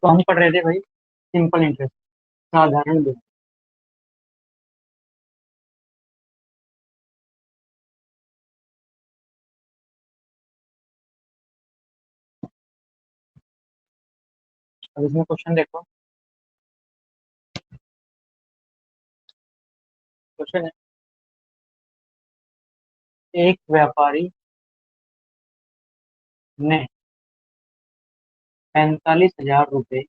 तो हम पढ़ रहे थे भाई सिंपल इंटरेस्ट, साधारण ब्याज। अब इसमें क्वेश्चन देखो। क्वेश्चन है, एक व्यापारी ने 45,000 रुपये,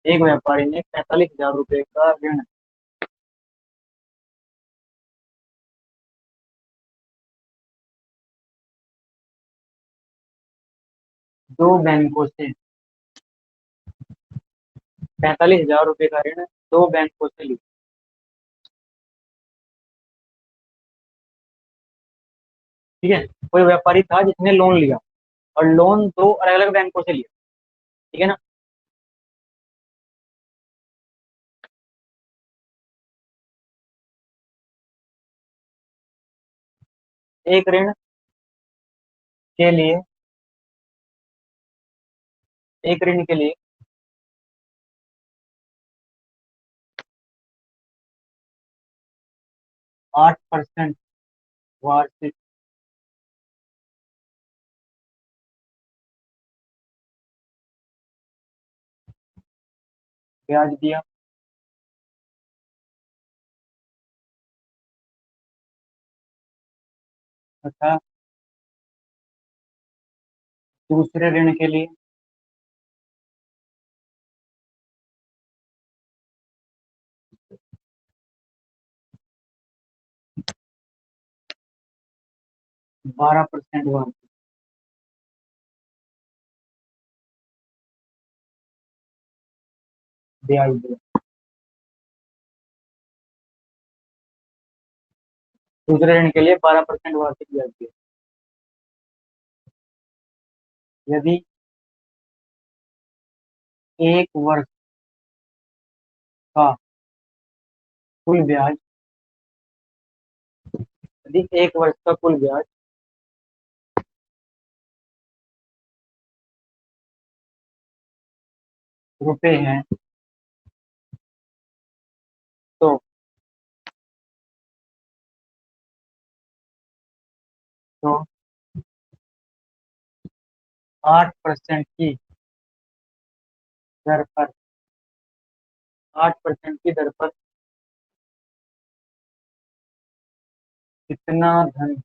एक व्यापारी ने 45,000 रुपये का ऋण दो बैंकों से, 45,000 रुपये का ऋण दो बैंकों से लिया। ठीक है, कोई व्यापारी था जिसने लोन लिया, और लोन दो अलग अलग बैंकों से लिया। ठीक है ना। एक ऋण के लिए, एक ऋण के लिए 8% वार्षिक ब्याज दिया तथा दूसरे ऋण के लिए 12% वार्षिक ब्याज दिया। दूसरे ऋण के लिए 12% वार्षिक ब्याज दिया। यदि एक वर्ष का कुल ब्याज, यदि एक वर्ष का कुल ब्याज रुपए हैं, तो 8% की दर पर, 8% की दर पर कितना धन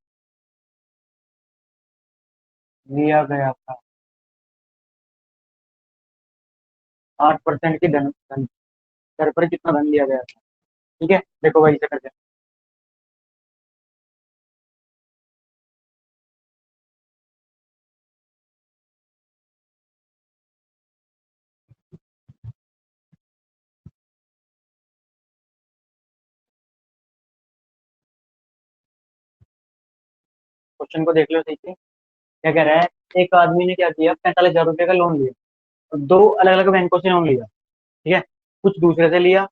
लिया गया था। 8% की धन दर पर कितना धन लिया गया था। ठीक है, देखो भाई, इसे करते हैं। क्वेश्चन को देख लो सही से। क्या कह रहा है, एक आदमी ने क्या किया, 45,000 रुपये का लोन लिया, और दो अलग अलग बैंकों से लोन लिया। ठीक है, कुछ दूसरे से लिया,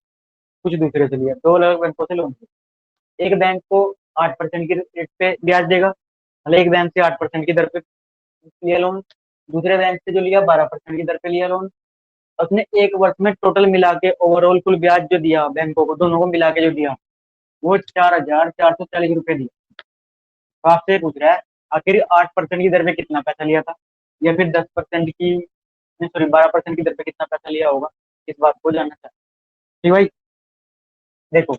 कुछ दूसरे से लिया, दो अलग अलग बैंकों से लोन लिया। एक बैंक को 8% की रेट पे ब्याज देगा, मतलब एक बैंक से 8% की दर पे लिया लोन। दूसरे बैंक से जो लिया 12% की दर पे लिया लोन। उसने एक वर्ष में टोटल मिला के ओवरऑल कुल ब्याज जो दिया बैंकों को, दोनों को मिला के जो दिया, वो 4,440 रुपये दिया। तो आपसे ये पूछ रहा है, आखिर 8% की दर पे कितना पैसा लिया था, या फिर 10% की, सॉरी 12% की दर पे कितना पैसा लिया होगा। इस बात को जानना चाहते हैं। ठीक भाई, देखो,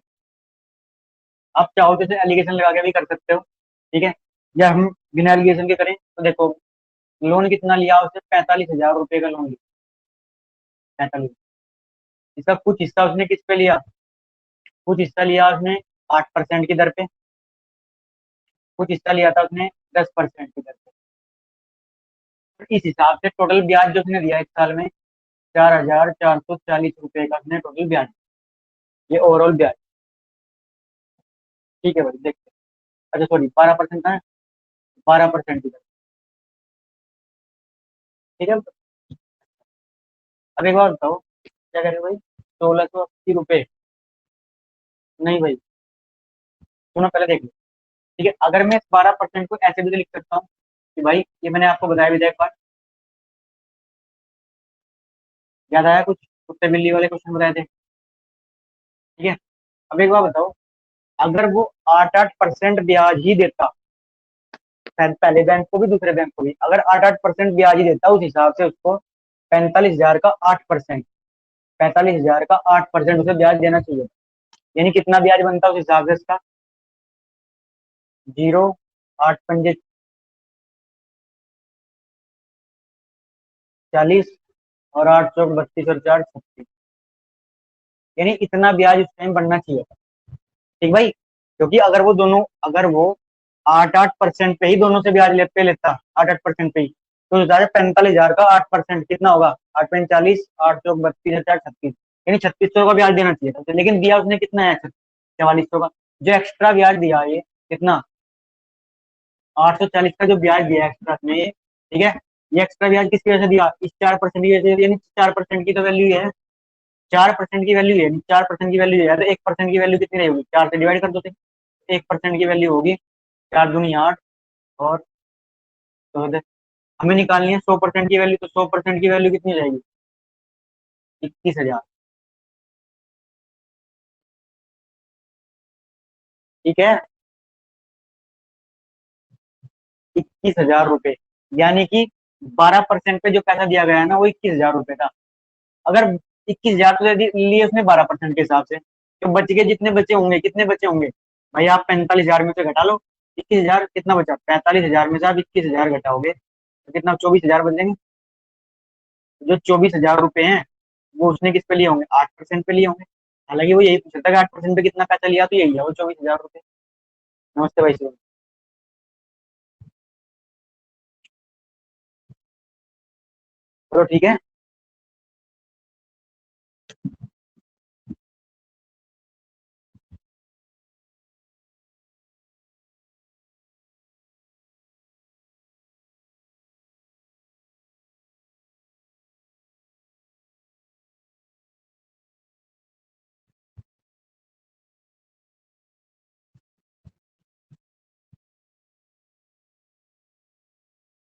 आप चाहो तो इसे एलिगेशन लगा के भी कर सकते हो। ठीक है, या हम बिना एलिगेशन के करें तो देखो, लोन कितना लिया उसने, 45,000 रुपये का लोन लिया। 45, इसका कुछ हिस्सा उसने किस पे लिया, कुछ हिस्सा लिया उसने 8% की दर पे, कुछ हिस्सा लिया था उसने 10% की दर पे। तो इस हिसाब से टोटल ब्याज जो उसने दिया एक साल में, 4,440 रुपये का उसने टोटल ब्याज, ये ओवरऑल ब्याज। ठीक है भाई, देखते हैं। अच्छा सॉरी, 12% था, 12% की दर। ठीक है, अब एक बार बताओ, क्या कह रहे हो भाई, 1,680 रुपये। नहीं भाई, सुनो पहले देख लो। ठीक है, अगर मैं इस 12% को ऐसे भी तो लिख सकता हूँ कि भाई, ये मैंने आपको बताया भी था एक बार, याद आया कुछ? कुत्ते बिल्ली वाले क्वेश्चन बताए थे। ठीक है। अब एक बात बताओ, अगर वो 8-8% ब्याज ही देता, पहले बैंक को भी दूसरे बैंक को भी, अगर 8-8% ब्याज ही देता, उस हिसाब से उसको 45,000 का 8%, 45,000 का 8% उसे ब्याज देना चाहिए। यानी कितना ब्याज बनता है उस हिसाब से इसका? 0, 8 पंजे 40, और 8 चौक 32 और 4 36, यानी इतना ब्याज उस टाइम बनना चाहिए था। ठीक भाई, क्योंकि अगर वो 8-8% पे ही दोनों से ब्याज पे लेता, 8-8% पे ही, तो 45,000 का 8% कितना होगा? 8 पंजे 40, 8 चौक 32 और 4 36, यानी 3600 का ब्याज देना चाहिए था, लेकिन दिया उसने कितना है? 4400 का। जो एक्स्ट्रा ब्याज दिया ये कितना? 840 का जो ब्याज दिया एक्स्ट्रा में ये, ठीक है, ये एक्स्ट्रा ब्याज किसकी वजह से दिया? इस 4% की वजह से, यानी 4% की तो वैल्यू है, 4% की वैल्यू है, 4% की वैल्यू है, तो 1% की वैल्यू कितनी रहेगी? 4 से डिवाइड कर दो, 1% की वैल्यू होगी 4 दूनी 8, और तो हमें निकालनी है 100% की वैल्यू, तो 100% की वैल्यू कितनी हो जाएगी? 21,000। ठीक है, 21,000 रुपए, यानी कि 12% पे जो पैसा दिया गया है ना, वो 21,000 रुपए था। अगर 21,000 तो लिए उसने 12% के हिसाब से, तो बच गए जितने बचे होंगे, कितने बचे होंगे भाई? आप 45,000 में से घटा लो 21,000, कितना बचा? 45,000 में से आप 21,000 घटाओगे तो कितना? 24,000 बचेंगे। जो 24,000 रुपए हैं, वो उसने किस पे लिए होंगे? 8% पे लिए होंगे। हालांकि वो यही पूछ रहा था कि 8% पे कितना पैसा लिया, तो यही है वो 24,000 रुपए। नमस्ते भाई साहब। चलो ठीक है।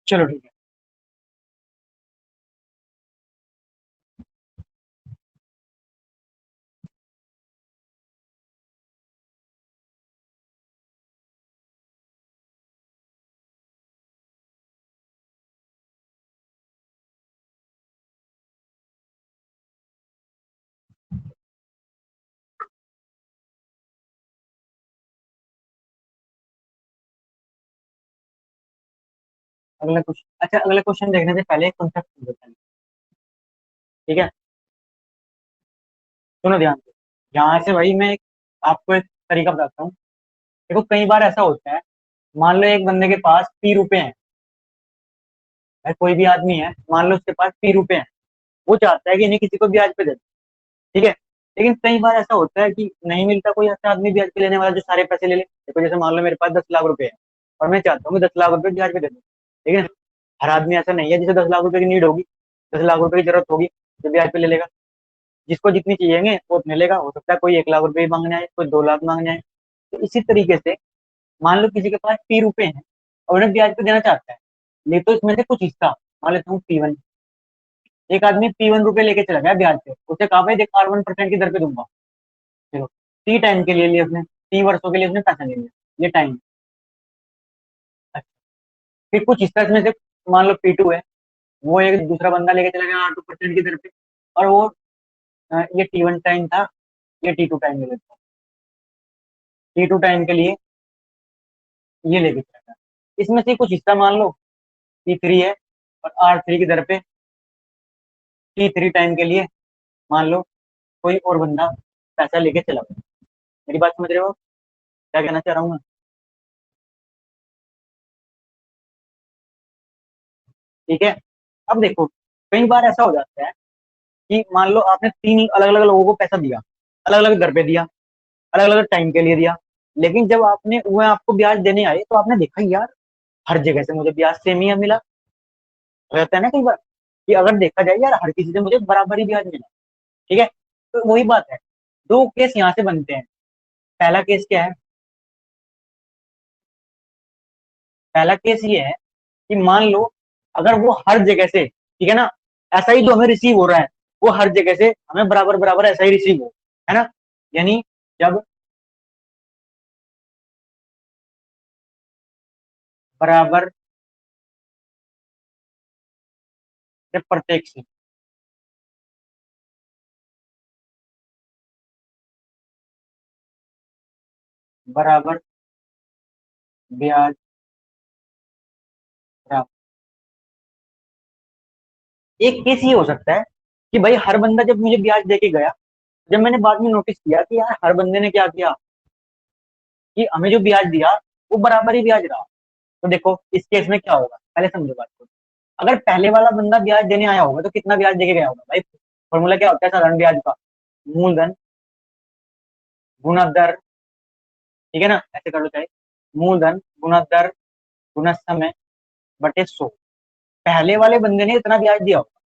चलो ठीक है। अगला क्वेश्चन, अच्छा अगला क्वेश्चन देखने से पहले एक कॉन्सेप्ट समझते हैं। ठीक है, सुनो ध्यान से। यहाँ से भाई मैं आपको एक तरीका बताता हूँ। देखो कई बार ऐसा होता है, मान लो एक बंदे के पास P रुपए हैं, भाई कोई भी आदमी है, मान लो उसके पास P रुपए हैं, वो चाहता है कि इन्हें किसी को ब्याज पे दे दे। ठीक है, लेकिन कई बार ऐसा होता है कि नहीं मिलता कोई ऐसा आदमी ब्याज पे लेने वाला जो सारे पैसे ले ले। देखो जैसे मान लो मेरे पास 10 लाख रुपए है, और मैं चाहता हूँ कि 10 लाख रुपए ब्याज पे दे दूँ। ठीक है, हर आदमी ऐसा नहीं है जिसे 10 लाख रुपए की नीड होगी, 10 लाख रुपए की जरूरत होगी, जो ब्याज पे ले लेगा। जिसको जितनी चाहिए वो उतने लेगा। हो सकता है कोई 1 लाख रुपए ही मांगने आए, कोई 2 लाख मांगने आए। तो इसी तरीके से मान लो किसी के पास P रुपए हैं और उन्हें ब्याज पे देना चाहता है, ले तो इसमें से कुछ हिस्सा, मान लेता हूँ P1। एक आदमी P1 रुपए लेके चला गया ब्याज पे, उसे कहा भाई देख R1% की दर पे दूंगा। चलो, T टाइम के लिए लिया उसने, T वर्षों के लिए उसने पैसा ले लिया, ये टाइम। अच्छा, फिर कुछ हिस्सा इसमें से, मान लो P2 है, वो एक दूसरा बंदा लेके चला गया R2% की दर पे, और वो ये T1 टाइम था, ये T2 टाइम ले लेता है। T2 टाइम के लिए ये लेके चला गया। इसमें से कुछ हिस्सा मान लो P3 है, और R3 की दर पे T3 टाइम के लिए मान लो कोई और बंदा पैसा लेके चला गया। मेरी बात समझ रहे हो? क्या कहना चाह रहा हूँ मैं? ठीक है। अब देखो, कई बार ऐसा हो जाता है कि मान लो आपने 3 अलग अलग लोगों को पैसा दिया, अलग अलग दर पे दिया, अलग अलग टाइम के लिए दिया, लेकिन जब आपने वो आपको ब्याज देने आए तो आपने देखा यार हर जगह से मुझे ब्याज सेम ही मिला। रहता है ना कई बार कि अगर देखा जाए यार हर किसी से मुझे बराबर ही ब्याज मिला। ठीक है, तो वही बात है। दो केस यहाँ से बनते हैं। पहला केस क्या है? पहला केस ये है कि मान लो अगर वो हर जगह से, ठीक है ना, ऐसा ही जो हमें रिसीव हो रहा है, वो हर जगह से हमें बराबर बराबर ऐसा ही रिसीव हो, है ना। यानी जब बराबर, जब प्रत्येक से बराबर ब्याज प्राप्त। एक केस ये हो सकता है कि भाई हर बंदा जब मुझे ब्याज देके गया, जब मैंने बाद में नोटिस किया कि यार हर बंदे ने क्या किया कि हमें जो ब्याज दिया वो बराबर ही ब्याज रहा, तो देखो इस केस में क्या होगा, पहले समझो बात को। अगर पहले वाला बंदा ब्याज देने आया होगा तो कितना ब्याज देके गया होगा भाई। फॉर्मूला क्या होता है साधारण ब्याज का, मूलधन गुना दर, ठीक है ना, ऐसे कर लो चाहे, मूलधन गुना दर गुना समय बटे 100। पहले वाले बंदे ने इतना ब्याज दिया होगा,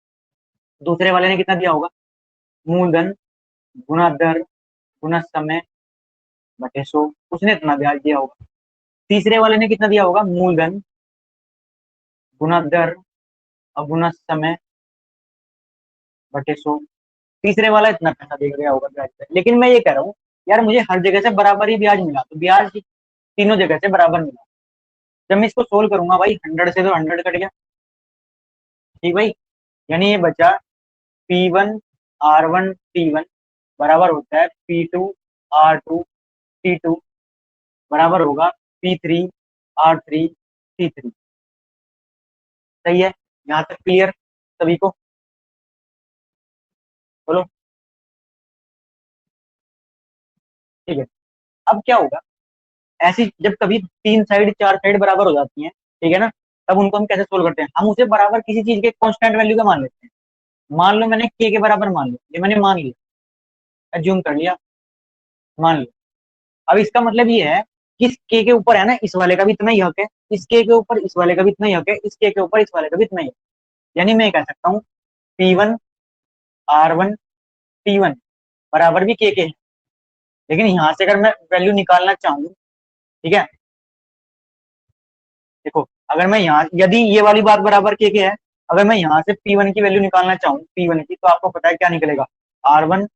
दूसरे वाले ने कितना दिया होगा, मूलधन गुना दर गुना समय बटे 100, उसने इतना ब्याज दिया होगा। तीसरे वाले ने कितना दिया होगा, मूलधन गुना दर और गुना समय बटे 100। तीसरे वाला इतना पैसा दे गया होगा ब्याज पे। लेकिन मैं ये कह रहा हूँ यार मुझे हर जगह से बराबर ही ब्याज मिला, तो ब्याज तीनों जगह से बराबर मिला। जब मैं इसको सोल्व करूंगा भाई 100 से तो 100 कट गया, ठीक भाई। यानी ये बचा P1 R1 T1 बराबर होता है P2 R2 T2 बराबर होगा P3 R3 T3। सही है, यहाँ तक क्लियर सभी को। बोलो, ठीक है। अब क्या होगा, ऐसी जब कभी तीन साइड चार साइड बराबर हो जाती हैं, ठीक है ना, तब उनको हम कैसे सोल्व करते हैं, हम उसे बराबर किसी चीज के कांस्टेंट वैल्यू का मान लेते हैं। मान लो मैंने के बराबर मान लिया, ये मैंने मान लिया, एज्यूम कर लिया, मान लिया। अब इसका मतलब ये है कि इस के ऊपर है ना इस वाले का भी इतना ही हक है, इस के ऊपर इस वाले का भी इतना ही हक है, इस के ऊपर इस वाले का भी इतना ही हक है। यानी मैं कह सकता हूँ P1 R1 T1 बराबर भी के है। लेकिन यहां से अगर मैं वैल्यू निकालना चाहूँ, ठीक है, देखो अगर मैं यहाँ यदि ये वाली बात बराबर के है, अगर मैं यहाँ से P1 की वैल्यू निकालना चाहूँ P1 की, तो आपको पता है क्या निकलेगा, R1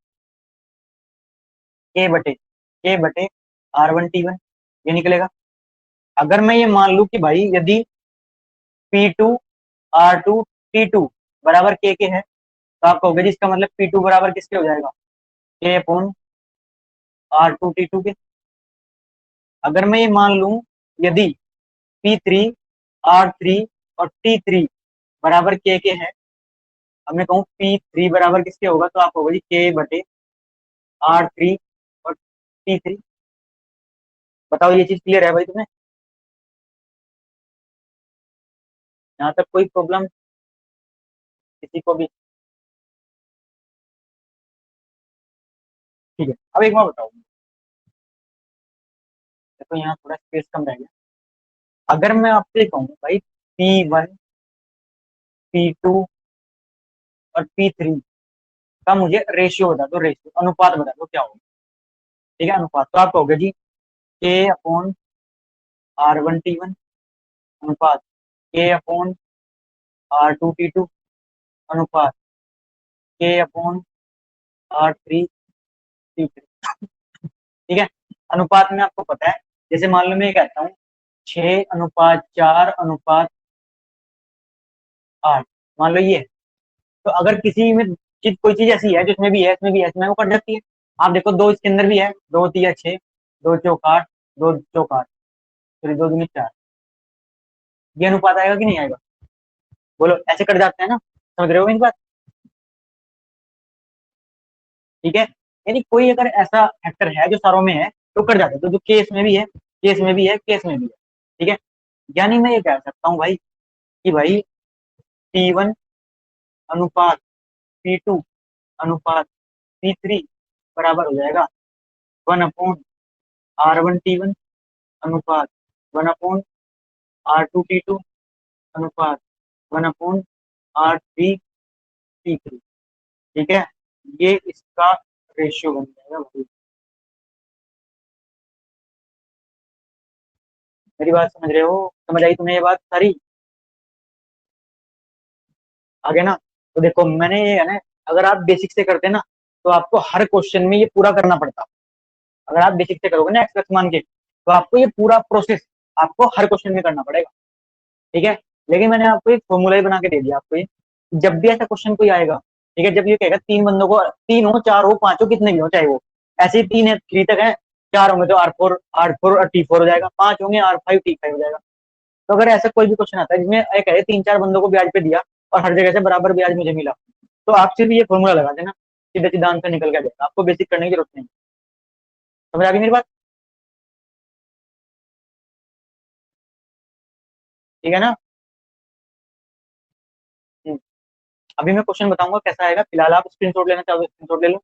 के बटे R1 T1, ये निकलेगा। अगर मैं ये मान लूं कि भाई यदि P2 R2 T2 बराबर के है, तो आप कहोगे जी इसका मतलब P2 बराबर किसके हो जाएगा, K/R2 T2 के। अगर मैं ये मान लूं यदि P3 R3 और T3 बराबर के है, अब मैं कहूँ P3 बराबर किसके होगा, तो आप कहोगे जी K/R3 और T3। बताओ ये चीज क्लियर है भाई तुम्हें, यहाँ तक कोई प्रॉब्लम किसी को भी। ठीक है, अब एक बार बताओ, देखो यहाँ थोड़ा स्पेस कम रह गया। अगर मैं आपसे कहूँ भाई P1 P2 और P3 का मुझे रेशियो बता दो, रेशियो अनुपात बता दो क्या होगा, ठीक है, अनुपात, तो आप कहोगे जी K/R1 T1 अनुपात K/R2 T2 अनुपात K/R3 T3। ठीक है, अनुपात में आपको पता है, जैसे मान लो मैं ये कहता हूँ 6:4:8, मान लो ये है। तो अगर किसी में चीज कोई चीज ऐसी है जिसमें भी है इसमें भी है, इसमें वो कट जाती है। आप देखो दो इसके अंदर भी है, 2 3 6, 2 चौक 8, 2 चौक 8, फिर 2 दूनी 4, ये अनुपात आएगा कि नहीं आएगा, बोलो, ऐसे कट जाते हैं ना, समझ रहे हो मेरी बात, ठीक है। यानी कोई अगर ऐसा फैक्टर है जो सारों में है तो कट जाता है, तो जो केस में भी है, केस में भी है, केस में भी है, ठीक है। यानी मैं ये कह सकता हूँ भाई कि भाई P1 अनुपात P2 अनुपात P3 बराबर हो जाएगा 1/R1 T1 अनुपात 1/R2 T2 अनुपात 1/R3 T3, ठीक है। ये इसका रेशियो बन जाएगा भाई। मेरी बात समझ रहे हो, समझ आई तुम्हें ये बात सारी, आगे ना। तो देखो मैंने ये है ना अगर आप बेसिक से करते ना तो आपको हर क्वेश्चन में ये पूरा करना पड़ता। अगर आप बेसिक से करोगे ना एक्स मान के, तो आपको ये पूरा प्रोसेस आपको हर क्वेश्चन में करना पड़ेगा। ठीक है, लेकिन मैंने आपको एक फॉर्मूला ही बना के दे दिया आपको ये। जब भी ऐसा क्वेश्चन कोई आएगा, ठीक है, जब ये कहेगा तीन बंदों को, तीन हो चार हो पांच हो कितने भी हो चाहे वो, ऐसे ही तीन है थ्री तक है, चार होंगे तो आर फोर और टी4 हो जाएगा, पांच होंगे R5 T5 हो जाएगा। तो अगर ऐसा कोई भी क्वेश्चन आता है जिसमें एक है तीन चार बंदों को ब्याज पे दिया और हर जगह से बराबर ब्याज मुझे मिला, तो आप सिर्फ ये फॉर्मूला लगा देना, सीधे सीधा आंसर निकल के जाएगा, आपको बेसिक करने की जरूरत नहीं। समझ आ गई मेरी बात? ठीक है ना? हम्म। अभी मैं क्वेश्चन बताऊंगा कैसा आएगा, फिलहाल आप स्क्रीनशॉट लेना चाहो स्क्रीनशॉट ले लो।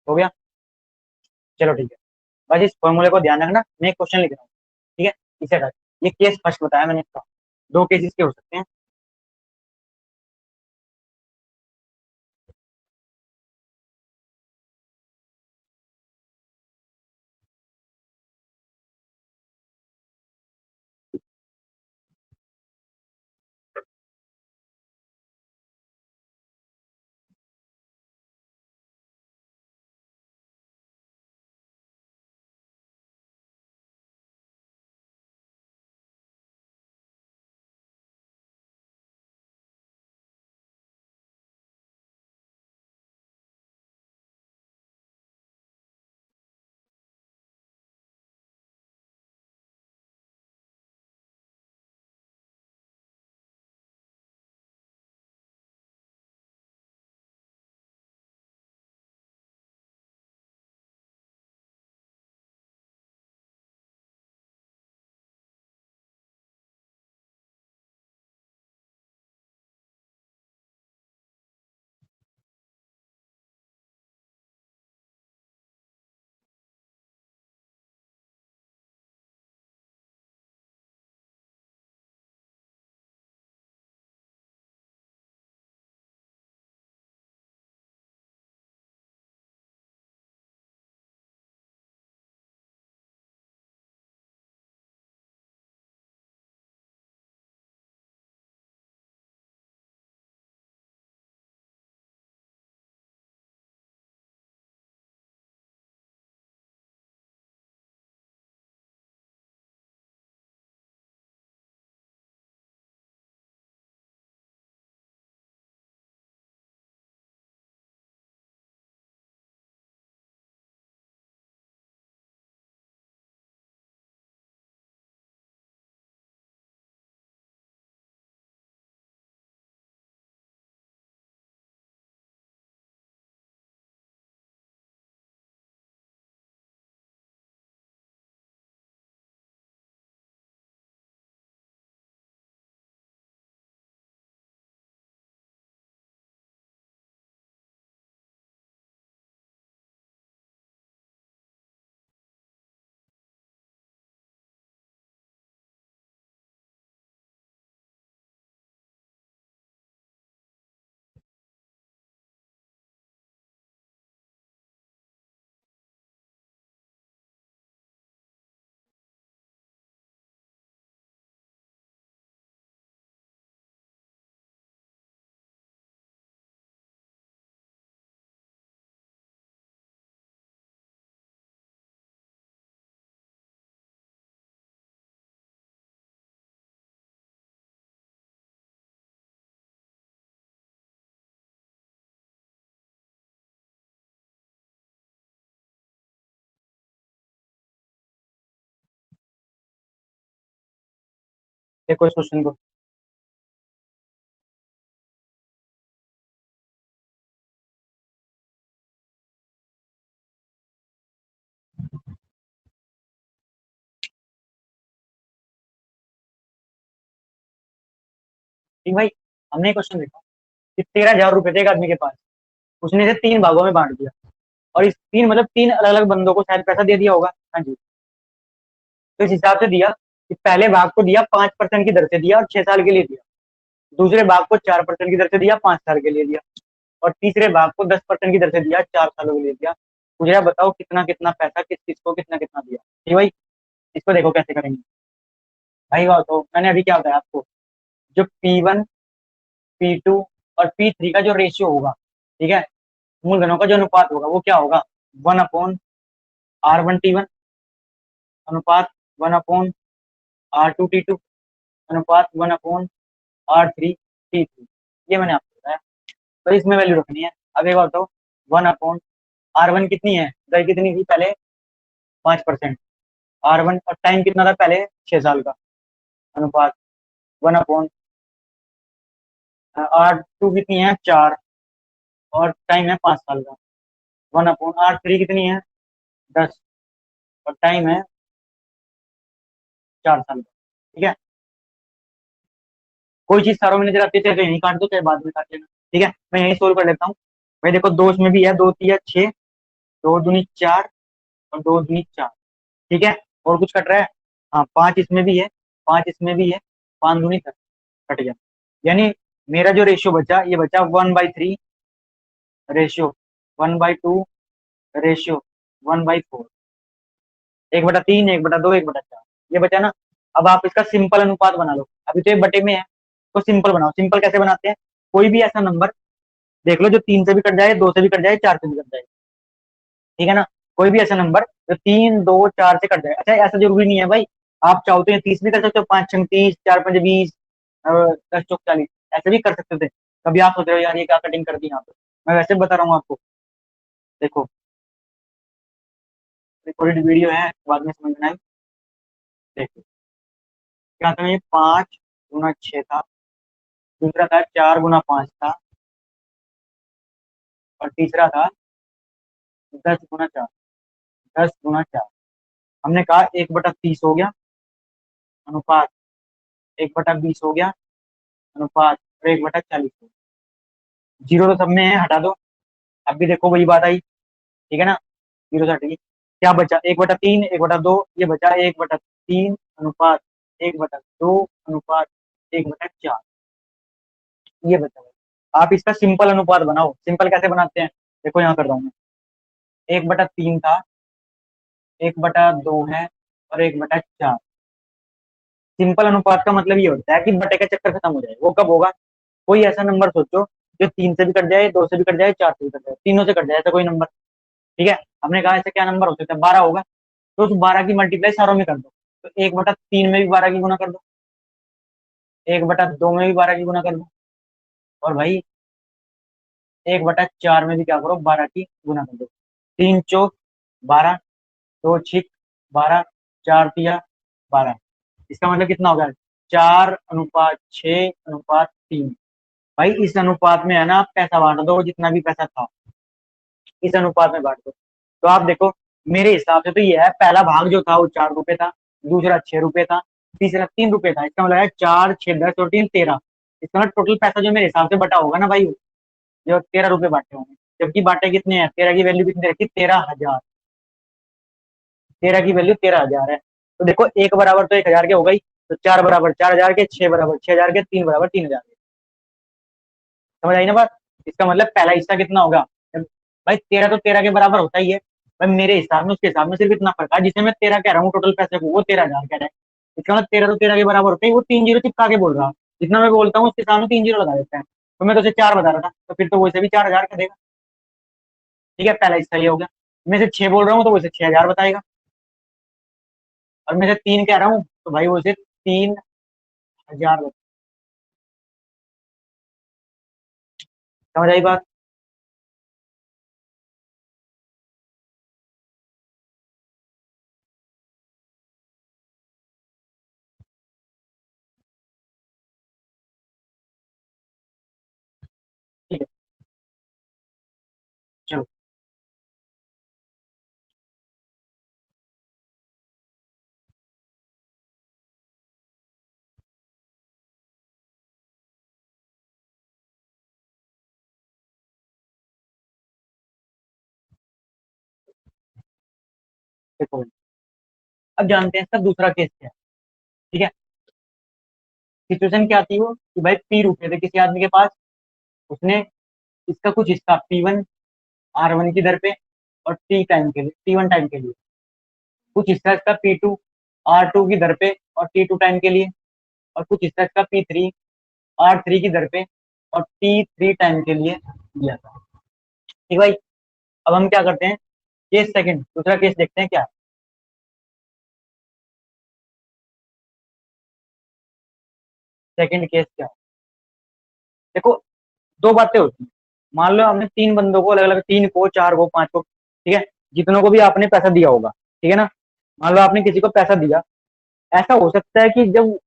हो गया? चलो ठीक है। बस इस फॉर्मूले को ध्यान रखना, मैं एक क्वेश्चन लिख रहा हूँ। ठीक है, इसे हटा, ये केस फर्स्ट बताया मैंने इसका, दो केसेस के हो सकते हैं। देखो इस क्वेश्चन को, ठीक भाई, हमने क्वेश्चन देखा कि 13,000 रुपए थे एक आदमी के पास, उसने इसे तीन भागों में बांट दिया, और इस तीन मतलब तीन अलग अलग बंदों को शायद पैसा दे दिया होगा। हाँ जी। तो इस हिसाब से दिया कि पहले भाग को दिया 5% की दर से दिया और 6 साल के लिए दिया, दूसरे भाग को 4% की दर से दिया, 5 साल के लिए दिया। और तीसरे भाग को 10% की दर से दिया, 4 सालों के लिए दिया। मुझे आप बताओ कितना कितना पैसा किस किस को कितना कितना दिया। ठीक है भाई, इसको देखो कैसे करेंगे। भाई बात तो मैंने अभी क्या बताया आपको, जो P1 P2 और P3 का जो रेशियो होगा, ठीक है, मूलधनों का जो अनुपात होगा वो क्या होगा, 1/R1T1 अनुपात 1/R2T2 अनुपात 1/R3T3। ये मैंने आपको बताया। तो इसमें वैल्यू रखनी है। अब एक बात बताओ, 1/R1 कितनी है, दर कितनी थी पहले, 5%। R1 और टाइम कितना था पहले, 6 साल का, अनुपात 1/R2 कितनी है, 4, और टाइम है 5 साल का, 1/R3 कितनी है, 10, और टाइम है 4 साल का। ठीक है, कोई चीज सारों में नजर आती है चाहे तो यहीं काट दो चाहे बाद में काट लेना। ठीक है, मैं यही सोल्व कर लेता हूँ। भाई देखो, दो इसमें भी है, 2 3 6, 2 दूनी 4, और 2 दूनी 4। ठीक है, और कुछ कट रहा है, हाँ 5 इसमें भी है, 5 इसमें भी है, 5 दूनी 10, कट गया। यानी मेरा जो रेशियो बचा, ये बचा 1/3 रेशियो, 1/2 रेशियो, 1/4, 1/3, 1/2, 1/4, ये बचा ना। अब आप इसका सिंपल अनुपात बना लो। अभी तो ये बटे में है, तो सिंपल बनाओ। सिंपल कैसे बनाते हैं, कोई भी ऐसा नंबर देख लो जो 3 से भी कट जाए, 2 से भी कट जाए, 4 से भी कट जाए। ठीक है ना, कोई भी ऐसा नंबर जो 3 2 4 से कट जाए। अच्छा, ऐसा जरूरी नहीं है भाई, आप चाहो तो ये 30 भी कर सकते हो, 5 6 30, 4 5 20, 10 चौक 40, ऐसे भी कर सकते थे। कभी आप सोच रहे हो यार ये क्या कटिंग कर दी यहाँ पे, मैं वैसे बता रहा हूँ आपको। देखो, रिकॉर्डेड वीडियो है, बाद में समझना है। देखो क्या था, ये 5 गुना 6 था, दूसरा था 4 गुना 5 था, और तीसरा था 10 गुना 4, 10 गुना 4। हमने कहा 1/30 हो गया, अनुपात 1/20 हो गया, अनुपात, और 1/40 हो गया। जीरो तो सब में है, हटा दो। अब भी देखो वही बात आई। ठीक है ना, जीरो से हटेगी, क्या बचा, 1/3, 1/2, ये बचा 1/3 अनुपात 1/2 अनुपात 1/4, ये बचा भाई। आप इसका सिंपल अनुपात बनाओ। सिंपल कैसे बनाते हैं, देखो यहाँ कर रहा हूँ मैं। 1/3 था, 1/2 है, और 1/4। सिंपल अनुपात का मतलब ये होता है कि बटे का चक्कर खत्म हो जाए। वो कब होगा, कोई ऐसा नंबर सोचो जो 3 से भी कट जाए, 2 से भी कट जाए, 4 से भी कट जाए, तीनों से कट जाए, ऐसा कोई नंबर। ठीक है, हमने कहा ऐसा क्या नंबर हो सकता है, 12 होगा। तो उस 12 की मल्टीप्लाई सारों में कर दो। तो 1/3 में भी 12 की गुना कर दो, 1/2 में भी 12 की गुना कर दो, और भाई 1/4 में भी क्या करो, 12 की गुना कर दो। 3 चौक 12, 2 छिक 12, 4 तिया 12। इसका मतलब कितना होगा, 4/6/3। भाई इस अनुपात में है ना, आप पैसा बांट दो, जितना भी पैसा था इस अनुपात में बांट दो। तो आप देखो, मेरे हिसाब से तो ये है, पहला भाग जो था वो 4 रुपए था, दूसरा 6 रुपए था, तीसरा 3 रुपए था। इसका मतलब है 4 6 10 और 3 13। इसका मतलब टोटल पैसा जो मेरे हिसाब से बटा होगा ना भाई, जो 13 रुपए बांटे होंगे। जबकि बांटे कितने हैं, 13 की वैल्यू कितनी रखी, 13,000। 13 की वैल्यू 13,000 है। तो देखो, एक बराबर तो 1,000 के हो गई, तो 4 बराबर 4,000 के, 6 बराबर 6,000 के, 3 बराबर 3,000 के। समझ आई ना बात। इसका मतलब पहला हिस्सा कितना होगा, भाई 13 तो 13 के बराबर होता ही है। भाई मेरे हिसाब में उसके हिसाब में सिर्फ इतना फर्क है, जिसे मैं 13 कह रहा हूँ टोटल पैसे को, वो 13,000 कह रहा है। इसका मतलब 13 तो 13 के बराबर होता है, वो 3 जीरो चिपका के बोल रहा है। जितना मैं बोलता हूँ उसके सामने 3 जीरो लगा देते हैं। तो मैं तो उसे 4 बता रहा था, तो फिर तो वैसे भी 4,000 का देगा। ठीक है, पहला हिस्सा ये हो गया। मैं से 6 बोल रहा हूँ तो वैसे 6,000 बताएगा। और मैं से 3 कह रहा हूँ तो भाई वैसे 3,000 समझ आई बात। ठीक है, चलो देखो, अब जानते हैं इसका दूसरा केस क्या है। ठीक है, सिचुएशन क्या थी वो, कि भाई P रुपए थे किसी आदमी के पास, उसने इसका कुछ हिस्सा P1 R1 की दर पे और T1 टाइम के लिए, कुछ हिस्सा इसका P2 R2 की दर पे और T2 टाइम के लिए, और कुछ हिस्सा इसका P3 R3 की दर पे और T3 टाइम के लिए दिया था। ठीक भाई, अब हम क्या करते हैं, केस सेकंड, दूसरा केस देखते हैं क्या है। सेकंड केस क्या है, देखो दो बातें होती हैं। मान लो हमने तीन बंदों को अलग अलग, तीन को, चार को, पांच को, ठीक है, जितनों को भी आपने पैसा दिया होगा, ठीक है ना, मान लो आपने किसी को पैसा दिया। ऐसा हो सकता है कि जब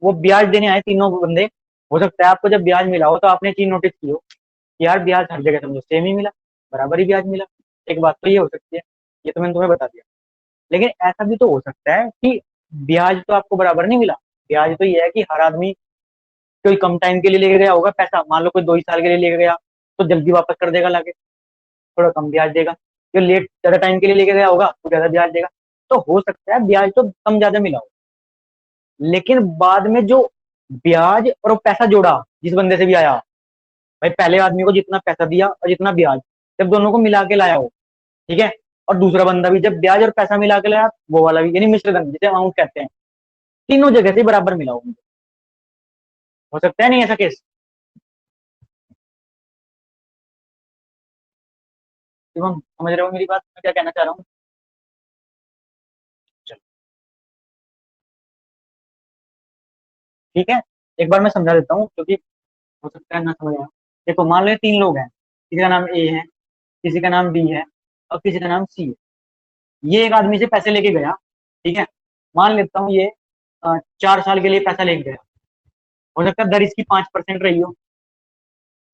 वो ब्याज देने आए तीनों बंदे, हो सकता है आपको जब ब्याज मिला हो तो आपने चीज नोटिस की हो कि यार ब्याज हर जगह समझो सेम ही मिला, बराबर ही ब्याज मिला। एक बात तो ये हो सकती है, ये तो मैंने तुम्हें बता दिया। लेकिन ऐसा भी तो हो सकता है कि ब्याज तो आपको बराबर नहीं मिला। ब्याज तो ये है कि हर आदमी कोई कम टाइम के लिए लेके गया होगा पैसा, मान लो कोई 2 ही साल के लिए लेके गया तो जल्दी वापस कर देगा लाके, थोड़ा कम ब्याज देगा। जो लेट ज्यादा टाइम के लिए लेके गया होगा तो ज्यादा ब्याज देगा। तो हो सकता है ब्याज तो कम ज्यादा मिला हो, लेकिन बाद में जो ब्याज और वो पैसा जोड़ा जिस बंदे से भी आया, भाई पहले आदमी को जितना पैसा दिया और जितना ब्याज, जब दोनों को मिला के लाया हो, ठीक है, और दूसरा बंदा भी जब ब्याज और पैसा मिला के लाया, वो वाला भी, यानी मिश्रधन जिसे अमाउंट कहते हैं, तीनों जगह से बराबर मिला हो सकता है नहीं ऐसा केस। शिवम समझ रहे हो मेरी बात, मैं क्या कहना चाह रहा हूँ। चलो ठीक है, एक बार मैं समझा देता हूँ क्योंकि हो सकता है ना समझ आया। देखो मान लो ये तीन लोग हैं, किसी का नाम ए है, किसी का नाम बी है और किसी का नाम सी है। ये एक आदमी से पैसे लेके गया, ठीक है, मान लेता हूँ ये 4 साल के लिए पैसा लेके गया। हो सकता है दर इसकी 5% रही हो।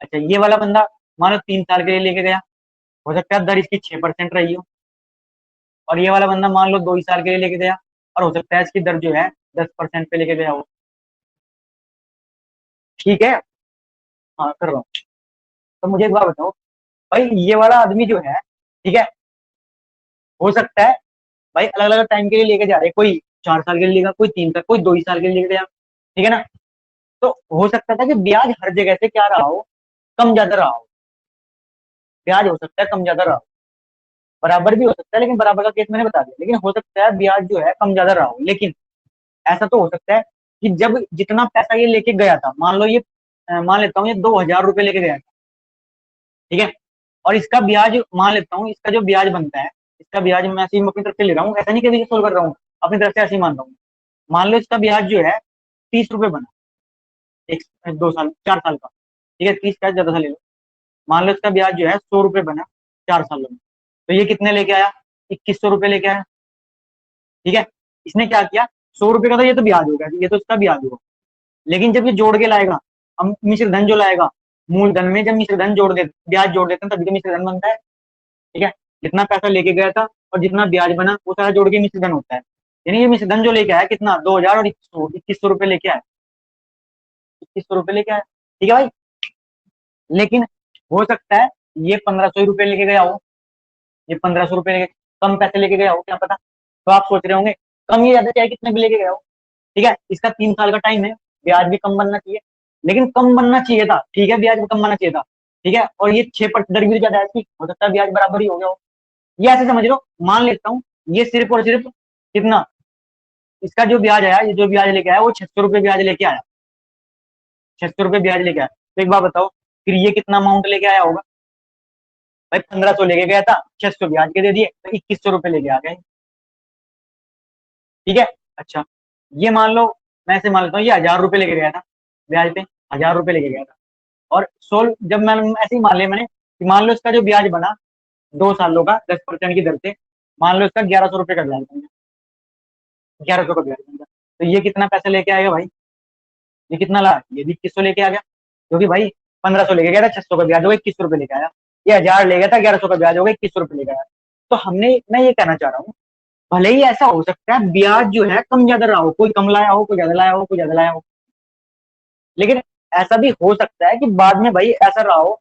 अच्छा ये वाला बंदा मान लो 3 साल के लिए लेके गया, हो सकता है दर इसकी 6% रही हो। और ये वाला बंदा मान लो 2 ही साल के लिए लेके गया, और हो सकता है इसकी दर जो है 10% पे लेके गया हो। ठीक है, हाँ कर रहा हूँ। तो मुझे एक बात बताओ, भाई ये वाला आदमी जो है, ठीक है, हो सकता है भाई अलग अलग टाइम के लिए लेके जा रहे हैं, कोई 4 साल के लिए लेगा, कोई 3 साल, कोई 2 ही साल के लिए लेके गया, ठीक है ना। तो हो सकता था कि ब्याज हर जगह से क्या रहा हो, कम ज्यादा रहा हो। ब्याज हो सकता है कम ज्यादा रहा हो, बराबर भी हो सकता है, लेकिन बराबर का केस मैंने बता दिया, लेकिन हो सकता है ब्याज जो है कम ज्यादा रहा हो। लेकिन ऐसा तो हो सकता है कि जब जितना पैसा ये लेके गया था, मान लो ये मान लेता हूँ ये 2,000 रुपये लेके गया था, ठीक है, और इसका ब्याज मान लेता हूँ, इसका जो ब्याज बनता है, इसका ब्याज मैं ऐसे ही अपनी तरफ से ले रहा हूँ, ऐसा नहीं कभी सोल्व कर रहा हूँ, अपनी तरफ से ऐसे ही मान रहा हूँ। मान लो इसका ब्याज जो है 30 रुपये बना, एक 2 साल 4 साल का, ठीक है, 30 का ज्यादा सा ले लो। मान लो इसका ब्याज जो है 100 रुपये बना 4 सालों में, तो ये कितने लेके आया, 2100 रुपये लेके आया। ठीक है, इसने क्या किया, 100 रुपये का तो ये तो ब्याज होगा, ये तो इसका ब्याज होगा। लेकिन जब ये जोड़ के लाएगा, हम मिश्र धन जो लाएगा, मूलधन में जब मिश्र धन जोड़ देते, ब्याज जोड़ देते हैं तभी तो मिश्र धन बनता है। ठीक है, जितना पैसा लेके गया था और जितना ब्याज बना वो सारा जोड़ के मिश्र धन होता है। यानी ये मिश्र धन जो लेके आया कितना, 2,000 और 2100 रुपये लेके आया, 2100 रुपये लेके आया। ठीक है भाई, लेकिन हो सकता है ये 1,500 रुपये लेके गया हो, ये 1,500 रुपये लेके, कम पैसे लेके गया हो, क्या पता। तो आप सोच रहे होंगे कम या ज्यादा चाहे कितने भी लेके गया हो, ठीक है, इसका 3 साल का टाइम है, ब्याज भी कम बनना चाहिए, लेकिन कम बनना चाहिए था, ठीक है, ब्याज भी कम बनना चाहिए था, ठीक है, और ये 6% दर भी ज्यादा है इसकी, हो सकता है ब्याज बराबर ही हो गया हो। ये ऐसे समझ लो, मान लेता हूँ ये सिर्फ और सिर्फ कितना, इसका जो ब्याज आया, ये जो ब्याज लेके आया वो 600 रुपये ब्याज लेके आया, 600 रुपये ब्याज लेके आया। तो एक बात बताओ, फिर ये कितना अमाउंट लेके आया होगा, भाई 1,500 लेके गया था, 600 ब्याज के दे दिए तो 2100 रुपये लेके आ गए। ठीक है, अच्छा ये मान लो, मैं ऐसे मान लेता हूँ ये 1,000 रुपये लेके गया था, ब्याज पे 1,000 रुपये लेके गया था, और सोल्व जब मैं ऐसे ही मान लिया मैंने कि मान लो इसका जो ब्याज बना 2 सालों का 10% की दर से, मान लो इसका 1,100 रुपये का ब्याज बन गया, 1,100 का ब्याज बन गया, तो ये कितना पैसा लेके आएगा भाई, ये कितना ला, ये भी 2100 लेके आ गया, क्योंकि भाई 1,500 लेके गया था, 600 का ब्याज होगा, 2100 रुपये लेके आया। ये 1,000 ले गया था, 1,100 का ब्याज होगा, 2100 रुपये लेके आया। तो हमने, मैं ये कहना चाह रहा हूँ, भले ही ऐसा हो सकता है ब्याज जो है कम ज्यादा रहा हो, कोई कम लाया हो, कोई ज्यादा लाया हो, कोई ज्यादा लाया हो, लेकिन ऐसा भी हो सकता है कि बाद में भाई ऐसा रहा हो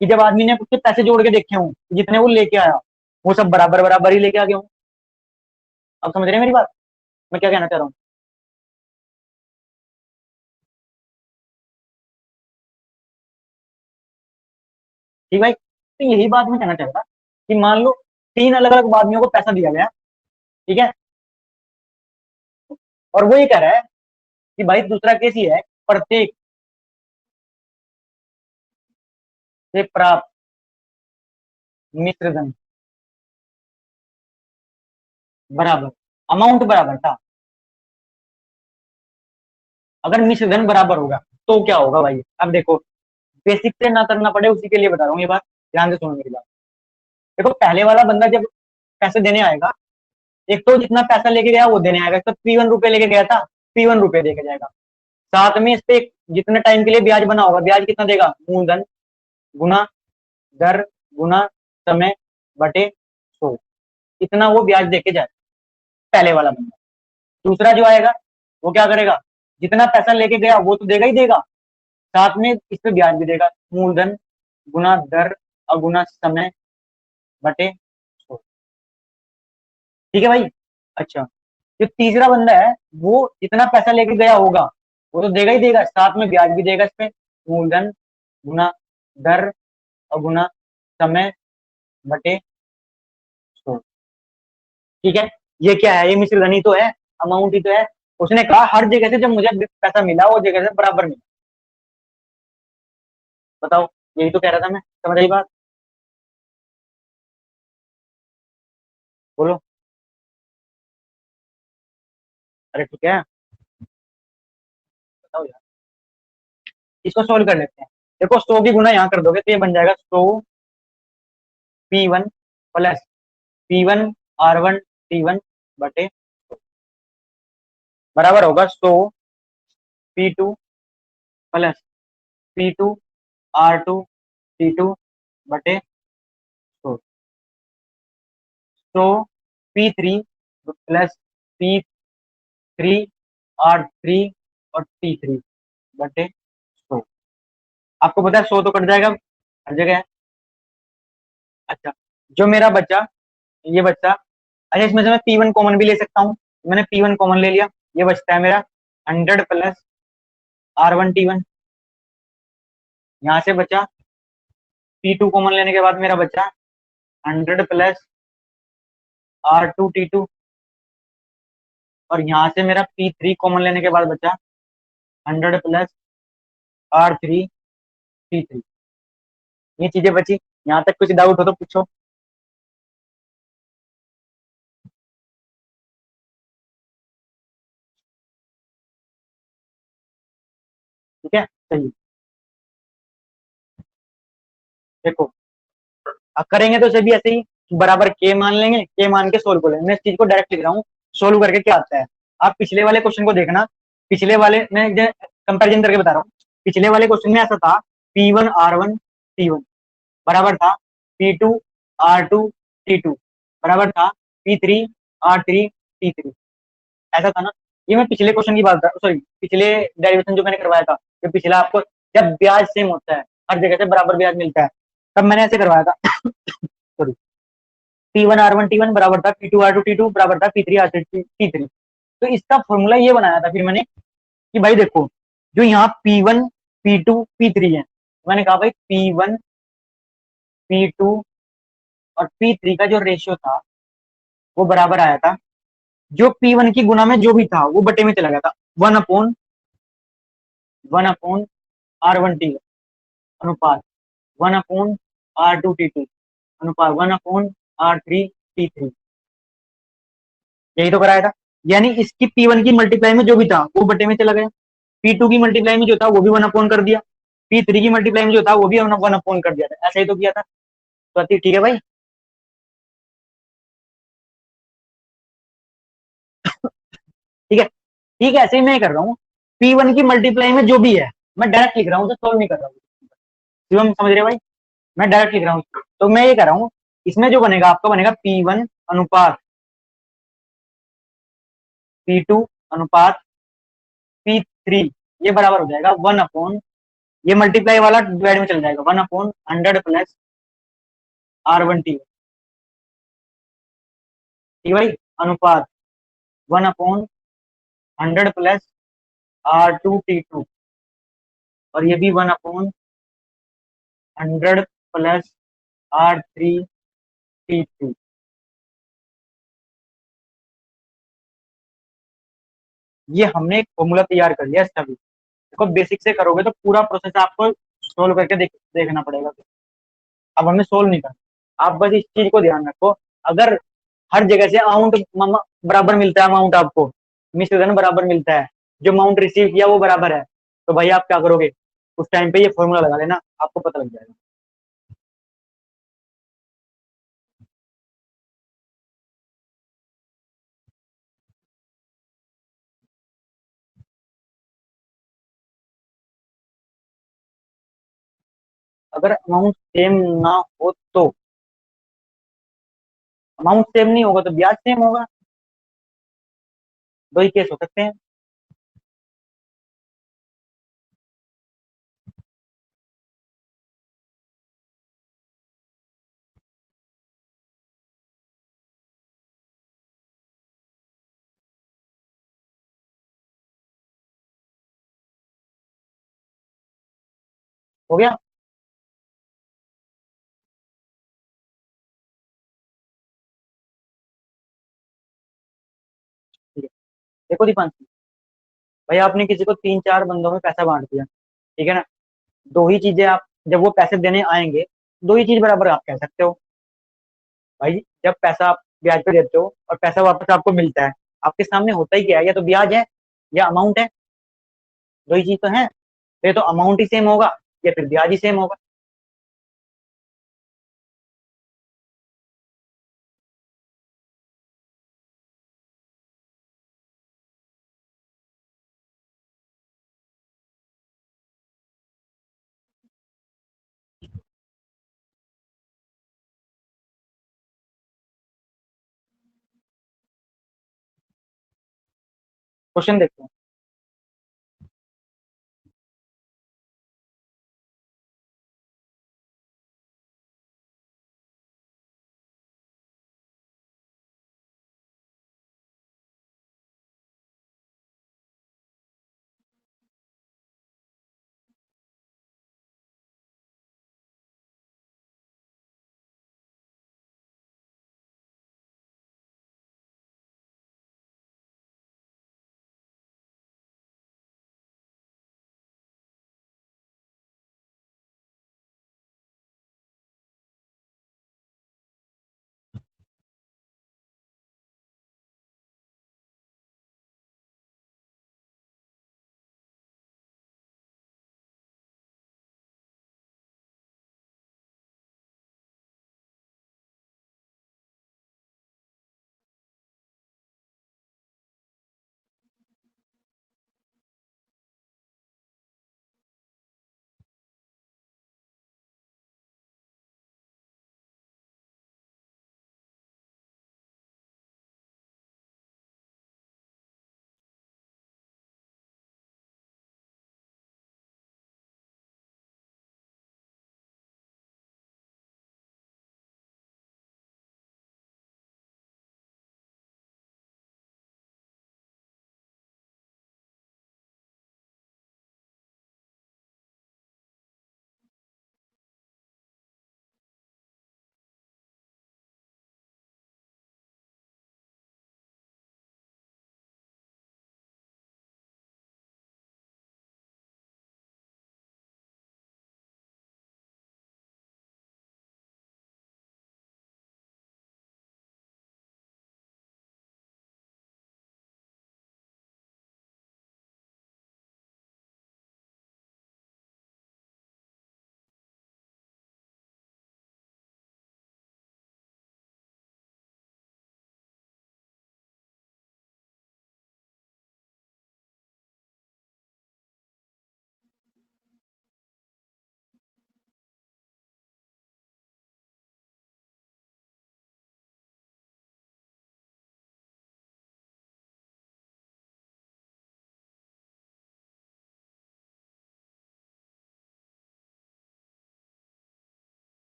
कि जब आदमी ने उसके पैसे जोड़ के देखे हों, जितने वो लेके आया वो सब बराबर बराबर ही लेके आ गए हों। आप समझ रहे हैं मेरी बात, मैं क्या कहना चाह रहा हूँ। ठीक भाई, तो यही बात मैं कहना चाह रहा था कि मान लो तीन अलग अलग आदमियों को पैसा दिया गया, ठीक है, और वो ये कह रहा है कि भाई दूसरा केस ये है, प्रत्येक से प्राप्त मिश्रधन बराबर, अमाउंट बराबर था। अगर मिश्रधन बराबर होगा तो क्या होगा भाई, अब देखो, बेसिक से ना करना पड़े उसी के लिए बता रहा हूँ ये बात, ध्यान से सुनो मेरी बात। देखो पहले वाला बंदा जब पैसे देने आएगा, एक तो जितना पैसा लेके गया वो देने आएगा, तो P1 रुपए लेके गया था, P1 रुपए देके जाएगा। साथ में इस पे जितने टाइम के लिए ब्याज बना होगा, ब्याज कितना देगा, मूलधन गुना दर गुना समय बटे 100, इतना वो ब्याज देके जाए पहले वाला बंदा। दूसरा जो आएगा वो क्या करेगा, जितना पैसा लेके गया वो तो देगा ही देगा, साथ में इस पे ब्याज भी देगा, मूलधन गुना दर और गुना समय बटे 100। ठीक है भाई। अच्छा, जो तीसरा बंदा है वो जितना पैसा लेके गया होगा वो तो देगा ही देगा, साथ में ब्याज भी देगा इस पे, मूलधन गुना दर और गुना समय बटे 100। ठीक है, ये क्या है, ये मिश्रधन ही तो है, अमाउंट ही तो है। उसने कहा हर जगह से जब मुझे पैसा मिला वो जगह से बराबर मिला। बताओ, यही तो कह रहा था मैं, समझ आई बात, बोलो। अरे ठीक है, बताओ यार, इसको सोल्व कर लेते हैं। देखो 100 की गुना यहाँ कर दोगे तो ये बन जाएगा 100 P1 plus P1 R1 T1 बटे 100 बराबर होगा 100 P2 plus P2 R2 T2 बटे 100, 100 P3 प्लस P3 R3 और T3 बटे 100। आपको पता है 100 तो कट जाएगा हर जगह है। अच्छा, जो मेरा बच्चा, ये बच्चा, अच्छा इसमें से मैं P1 कॉमन भी ले सकता हूँ, मैंने P1 कॉमन ले लिया, ये बचता है मेरा 100 प्लस R1 T1। यहाँ से बचा P2 कॉमन लेने के बाद मेरा बचा 100 प्लस R2 T2, और यहाँ से मेरा P3 कॉमन लेने के बाद बचा 100 प्लस R3 T3। ये चीजें बची, यहाँ तक कुछ डाउट हो तो पूछो। ठीक है, सही। देखो, अब करेंगे तो सभी ऐसे ही, बराबर के मान लेंगे, के मान के सोल्व कर लेंगे। मैं इस चीज को डायरेक्ट लिख रहा हूँ, सोल्व करके क्या आता है। आप पिछले वाले क्वेश्चन को देखना, पिछले वाले मैं कंपेरिजन करके बता रहा हूँ। पिछले वाले क्वेश्चन में ऐसा था, P1 R1 T1 बराबर था P2 R2 T2 बराबर था P3 R3 T3, ऐसा था ना। ये मैं पिछले क्वेश्चन की बात कर, सॉरी पिछले डेरिवेशन जो मैंने करवाया था, जो पिछला आपको, जब ब्याज सेम होता है, हर जगह से बराबर ब्याज मिलता है, तब मैंने ऐसे करवाया था। सॉरी, P1 R1 T1 बराबर था P2 R2 T2 बराबर था P3 R3 T3। तो इसका फॉर्मूला ये बनाया था फिर मैंने कि भाई देखो, जो यहाँ P1 P2 P3 है, मैंने कहा भाई P1 P2 और P3 का जो रेशियो था वो बराबर आया था, जो P1 की गुना में जो भी था वो बटे में चला गया था, 1/1/R1 T1 अनुपात 1/R2 T2 अनुपात 1/R3 T3, यही तो कराया था। यानी इसकी P1 की मल्टीप्लाई में जो भी था वो बटे में चला गया, P2 की मल्टीप्लाई में जो था वो भी 1/, कर दिया, P3 की मल्टीप्लाई में जो था वो भी 1/, कर दिया था, ऐसा ही तो किया था। तो ठीक है भाई। ठीक है, ठीक है, ऐसे ही मैं कर रहा हूँ, P1 की मल्टीप्लाई में जो भी है मैं डायरेक्ट लिख रहा हूँ, तो सॉल्व नहीं कर रहा हूँ। शिवम समझ रहे भाई, मैं डायरेक्ट लिख रहा हूँ, तो मैं ये कर रहा हूँ, इसमें जो बनेगा आपका बनेगा P1 अनुपात P2 अनुपात P3, ये बराबर हो जाएगा 1/, ये मल्टीप्लाई वाला डिवाइड में चल जाएगा, 1/100 प्लस R1 T, ठीक है भाई, अनुपात 1/100 प्लस R2 T2, और ये भी 1/100 प्लस R3P3। ये हमने एक फॉर्मूला तैयार कर लिया इसका भी। देखो बेसिक से करोगे तो पूरा प्रोसेस आपको सोल्व करके देखना पड़ेगा। अब हमें सोल्व नहीं करना, आप बस इस चीज को ध्यान रखो। अगर हर जगह से अमाउंट बराबर मिलता है, अमाउंट आपको मिश्रण बराबर मिलता है, जो अमाउंट रिसीव किया वो बराबर है, तो भाई आप क्या करोगे, उस टाइम पे ये फॉर्मूला लगा लेना, आपको पता लग जाएगा। अगर अमाउंट सेम ना हो तो, अमाउंट सेम नहीं होगा तो ब्याज सेम होगा। दो ही केस हो सकते हैं। हो गया। ठीक है। देखो दीपांशु, भाई आपने किसी को तीन चार बंदों में पैसा बांट दिया, ठीक है ना। दो ही चीजें आप, जब वो पैसे देने आएंगे, दो ही चीज बराबर आप कह सकते हो। भाई जब पैसा आप ब्याज पे देते हो और पैसा वापस आपको मिलता है, आपके सामने होता ही क्या है, या तो ब्याज है या अमाउंट है। दो ही चीज तो है, तो ये तो अमाउंट ही सेम होगा या फिर ब्याज ही सेम होगा। क्वेश्चन देखते हैं।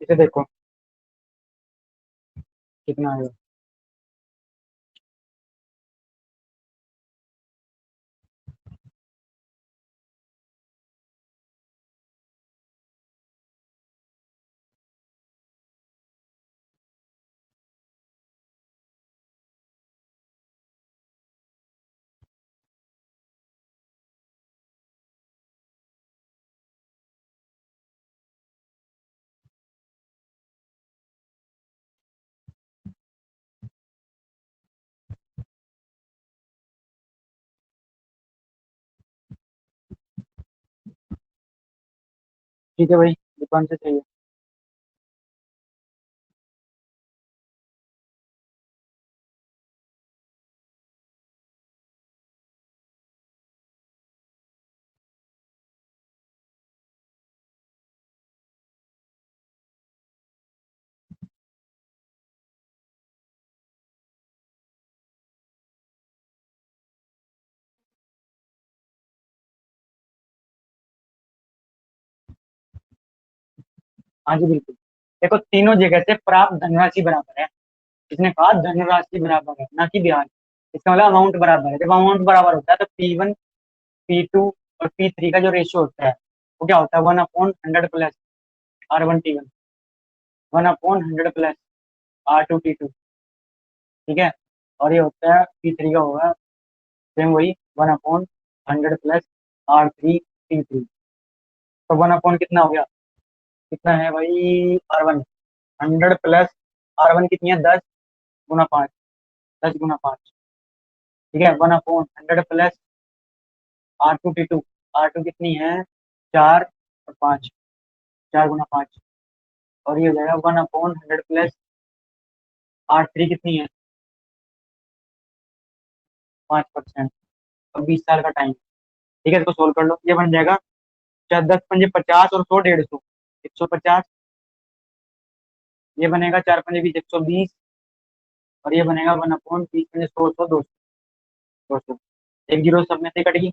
इसे देखो कितना आएगा। ठीक है भाई, दुकान से चाहिए। हाँ जी बिल्कुल। देखो तीनों जगह से प्राप्त धनराशि बराबर है। इसने कहा धनराशि बराबर है, ना कि ब्याज। इसका मतलब अमाउंट बराबर है। जब अमाउंट बराबर होता है तो P1 P2 और P3 का जो रेशियो होता है वो क्या होता है, 1/100 plus R1 T1, 1/100 plus R2 T2। ठीक है। और ये होता है P3 का होगा सेम वही, 1/100 प्लस R3 T3। तो 1/, कितना हो गया, कितना है भाई, R1 100 प्लस R1 कितनी है, 10 गुना 5, 10 गुना 5। ठीक है, 1/100 प्लस R2 T2, R2 कितनी है, 4 और 5, 4 गुना 5। और ये हो जाएगा 1/100 प्लस R3 कितनी है, 5%। और 20 साल का टाइम। ठीक है, इसको सोल्व कर लो, ये बन जाएगा 10 पंजे 50 और 100 150, 150। ये बनेगा 4 पंजे 20, 120। और ये बनेगा 1/30 पंजे 100, 100, 200, 200। एक जीरो सब में से कट गई।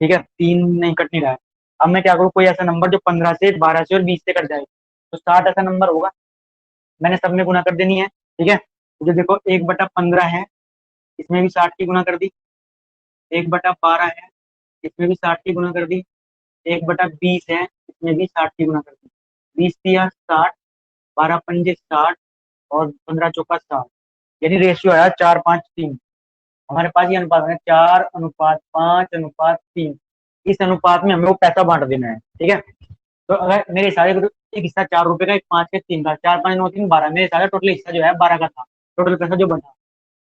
ठीक है, तीन नहीं कट नहीं रहा है। अब मैं क्या करूँ, कोई ऐसा नंबर जो 15 से 12 से और 20 से कट जाए, तो 60 ऐसा नंबर होगा, मैंने सब में गुना कर देनी है। ठीक है, तो जो देखो 1/15 है, इसमें भी 60 की गुना कर दी। 1/12 है, इसमें भी 60 की गुना कर दी। 1/20 है, इसमें भी 60 की गुना कर दी। 20 तिया 60, 12 पंजे 60, और 15 चौका 60। यानी रेशियो आया 4:5:3। हमारे पास ये अनुपात है 4:5:3। इस अनुपात में हमें वो पैसा बांट देना है। ठीक है, तो अगर मेरे हिसाब से एक हिस्सा 4 रुपए का, एक 5 के 3 का, 4 5 9 3 12, मेरे हिसाब से टोटल हिस्सा जो है 12 का था। टोटल पैसा जो बचा,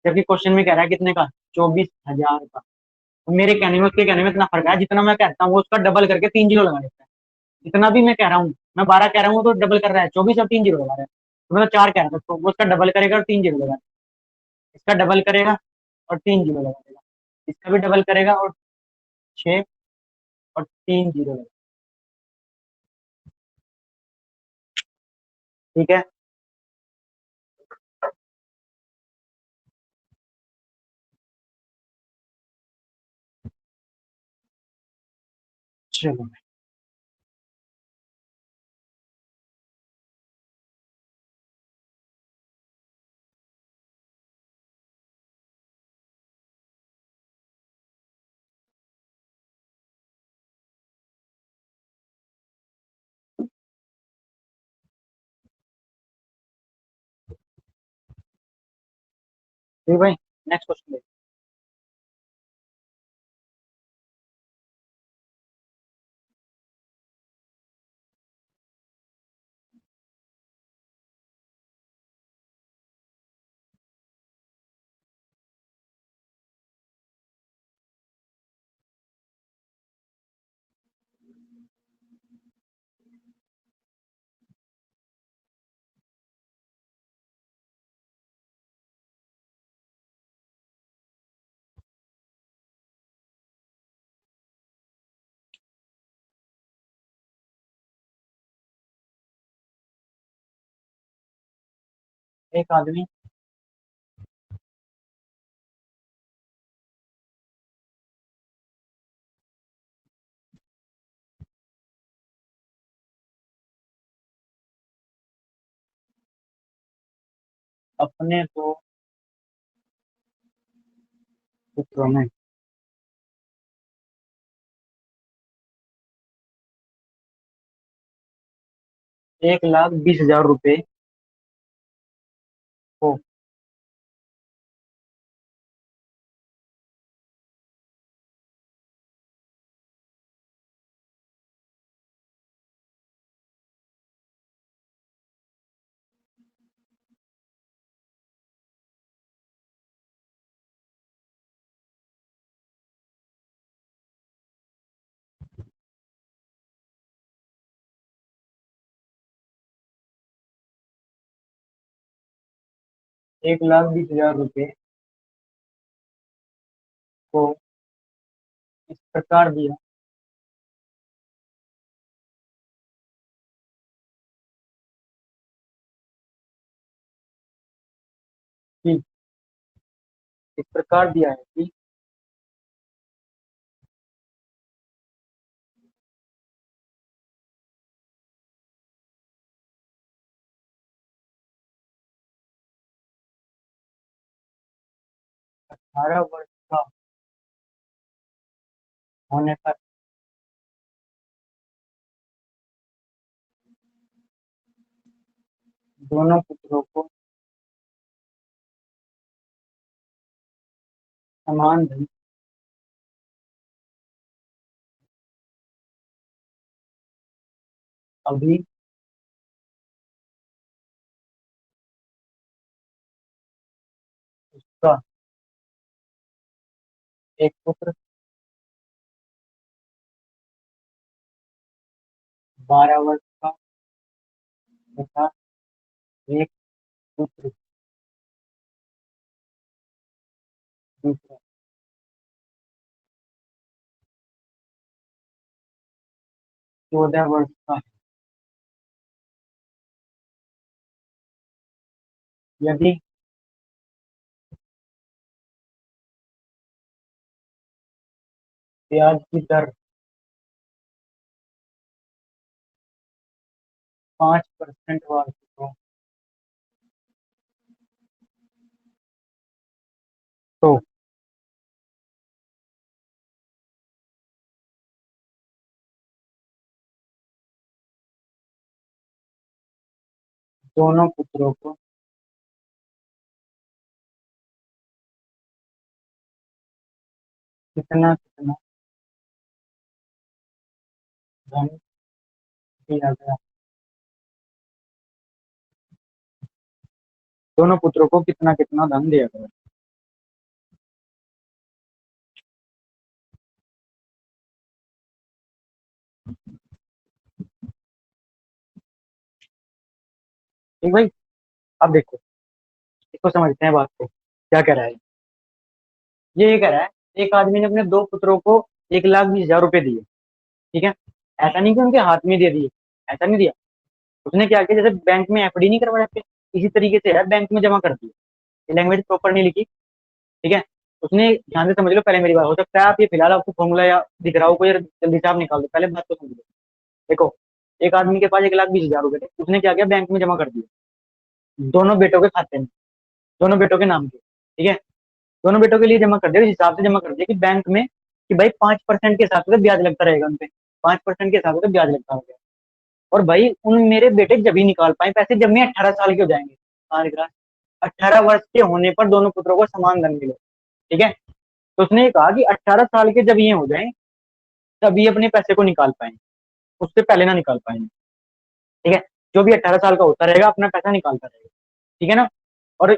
जबकि क्वेश्चन में कह रहा है कितने का, 24,000 का। तो मेरे कहने में उसके कहने में इतना फर्क है, जितना मैं कहता हूँ वो उसका डबल करके 3 जीरो लगा देता है। जितना भी मैं कह रहा हूँ, मैं 12 कह रहा हूँ तो डबल कर रहा है, 24 और 3 जीरो लगा रहा है। तो मतलब 4 कह रहा था, तो वो उसका डबल करेगा और 3 जीरो लगा, इसका डबल करेगा और 3 जीरो लगा देगा, इसका भी डबल करेगा और 6 और 3 जीरो लगा। ठीक है, चलो ठीक भाई, नेक्स्ट क्वेश्चन। एक आदमी अपने दो पुत्रों में 1,20,000 रुपए को 1,20,000 रुपए को इस प्रकार दिया कि इस प्रकार दिया है कि अठारह वर्ष का होने पर दोनों पुत्रों को समान धन अभी उसका एक पुत्र 12 वर्ष का तथा एक पुत्र दूसरा 14 वर्ष का है। यदि ब्याज की दर 5% वार्षिक हो तो दोनों पुत्रों को कितना कितना धन दिया गया। दोनों पुत्रों को कितना कितना धन दिया गया। ठीक भाई। अब देखो, इसको समझते हैं बात को, क्या कह रहा है। ये कह रहा है एक आदमी ने अपने दो पुत्रों को 1,20,000 रुपए दिए। ठीक है। ऐसा नहीं कि उनके हाथ में दे दिए, ऐसा नहीं दिया। उसने क्या किया, जैसे बैंक में एफडी नहीं करवा जाते, इसी तरीके से है, बैंक में जमा कर दिया। ये लैंग्वेज प्रॉपर नहीं लिखी। ठीक है। उसने, ध्यान से समझ लो, पहले मेरी बात, हो सकता है आप ये फिलहाल आपको फॉर्मूला या दिख रहा हो कोई, जल्दी से आप निकाल दो, पहले बात को समझ लो। देखो, एक आदमी के पास 1,20,000 रुपए थे, उसने क्या किया, बैंक में जमा कर दिया, दोनों बेटों के खाते में, दोनों बेटों के नाम पे। ठीक है। दोनों बेटों के लिए जमा कर दिया, इस हिसाब से जमा कर दिया कि बैंक में, कि भाई 5% के हिसाब से ब्याज लगता रहेगा उनपे, 5% के हिसाब से ब्याज लगता होगा। और भाई उन मेरे बेटे जब ही निकाल पाए पैसे जब मैं 18 साल के हो जाएंगे। हाँ, लिख रहा, 18 वर्ष के होने पर दोनों पुत्रों को समान धन मिले। ठीक है। तो उसने ये कहा कि 18 साल के जब ये हो जाए तभी अपने पैसे को निकाल पाए, उससे पहले ना निकाल पाएंगे। ठीक है। जो भी 18 साल का होता रहेगा अपना पैसा निकालता रहेगा। ठीक है ना। और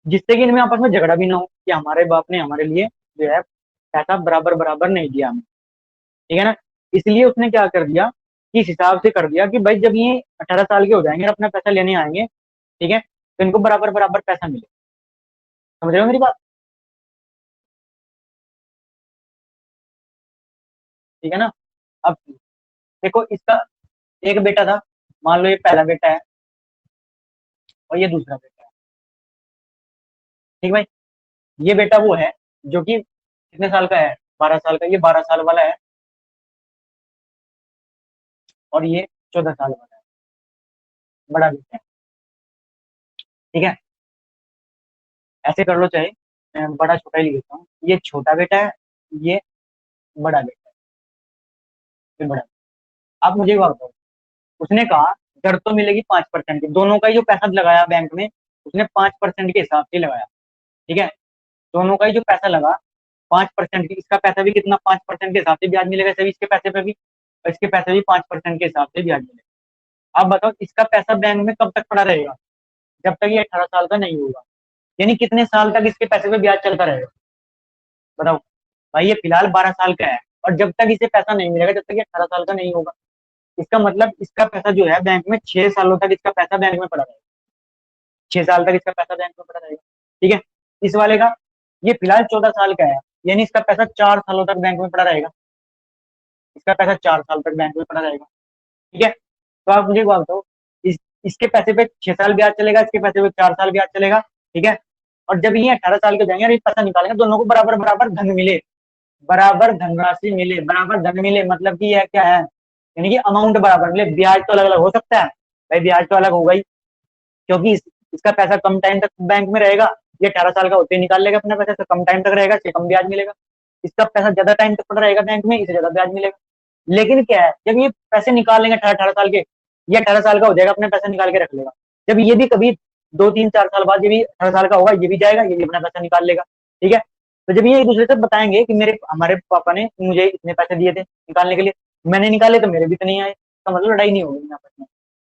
जिससे कि इनमें आपस में झगड़ा भी ना हो कि हमारे बाप ने हमारे लिए जो है पैसा बराबर बराबर नहीं दिया हमें। ठीक है ना। इसलिए उसने क्या कर दिया, कि इस हिसाब से कर दिया कि भाई जब ये 18 साल के हो जाएंगे और अपना पैसा लेने आएंगे, ठीक है, तो इनको बराबर बराबर पैसा मिले। समझ रहे हो मेरी बात। ठीक है ना। अब देखो, इसका एक बेटा था, मान लो ये पहला बेटा है और ये दूसरा बेटा है। ठीक भाई। ये बेटा वो है जो कि कितने साल का है, 12 साल का, ये 12 साल वाला है, और ये 14 साल वाला है, बड़ा बेटा है। ठीक है। ऐसे कर लो चाहे, मैं बड़ा छोटा ही लिख देता हूँ, ये छोटा बेटा है, ये बड़ा बेटा है, ये बड़ा। आप मुझे एक बात बताओ, उसने कहा दर तो मिलेगी 5% की, दोनों का ही जो पैसा लगाया बैंक में, उसने 5% के हिसाब से लगाया। ठीक है। दोनों का ही जो पैसा लगा 5% की, इसका पैसा भी कितना, 5% के हिसाब से ब्याज मिलेगा सभी, इसके पैसे पे भी, और इसके पैसे भी 5% के हिसाब से ब्याज मिलेगा। आप बताओ इसका पैसा बैंक में कब तक पड़ा रहेगा, जब तक ये 18 साल का नहीं होगा। यानी कितने साल तक इसके पैसे पे ब्याज चलता रहेगा, बताओ। भाई ये फिलहाल 12 साल का है, और जब तक इसे पैसा नहीं मिलेगा, जब तक ये 18 साल का नहीं होगा, इसका मतलब इसका पैसा जो है बैंक में 6 सालों तक इसका पैसा बैंक में पड़ा रहेगा, 6 साल तक इसका पैसा बैंक में पड़ा रहेगा। ठीक है। इस वाले का ये फिलहाल 14 साल का है, यानी इसका पैसा 4 सालों तक बैंक में पड़ा रहेगा। इसका पैसा 4 साल तक बैंक में पड़ा रहेगा। ठीक है। तो आप मुझे एक बात बताओ, इसके पैसे पे 6 साल ब्याज चलेगा, इसके पैसे पे 4 साल ब्याज चलेगा। ठीक है। और जब ये 18 साल के हो जाएंगे और ये पैसा निकालेंगे, दोनों को बराबर बराबर धन मिले, बराबर धनराशि मिले, बराबर धन मिले, मतलब कि यह क्या है, यानी कि अमाउंट बराबर मिले। ब्याज तो अलग अलग हो सकता है भाई, ब्याज तो अलग होगा ही, क्योंकि इसका पैसा कम टाइम तक बैंक में रहेगा। ये 18 साल का होते ही निकाल लेगा अपना पैसा, तो कम टाइम तक रहेगा, इससे कम ब्याज मिलेगा। इसका पैसा ज्यादा टाइम तक पड़ा रहेगा बैंक में, इससे ज्यादा ब्याज मिलेगा। लेकिन क्या है, जब ये पैसे निकाल लेंगे 18 18 साल के, ये 18 साल का हो जाएगा, अपने पैसे निकाल के रख लेगा। जब ये भी कभी 2 3 4 साल बाद ये भी 18 साल का होगा, ये भी जाएगा, ये भी अपना पैसा निकाल लेगा। ठीक है। तो जब ये एक दूसरे से बताएंगे कि मेरे हमारे पापा ने मुझे इतने पैसे दिए थे निकालने के लिए, मैंने निकाले तो मेरे भी तो नहीं आए, तो मतलब लड़ाई नहीं होगी आपस में।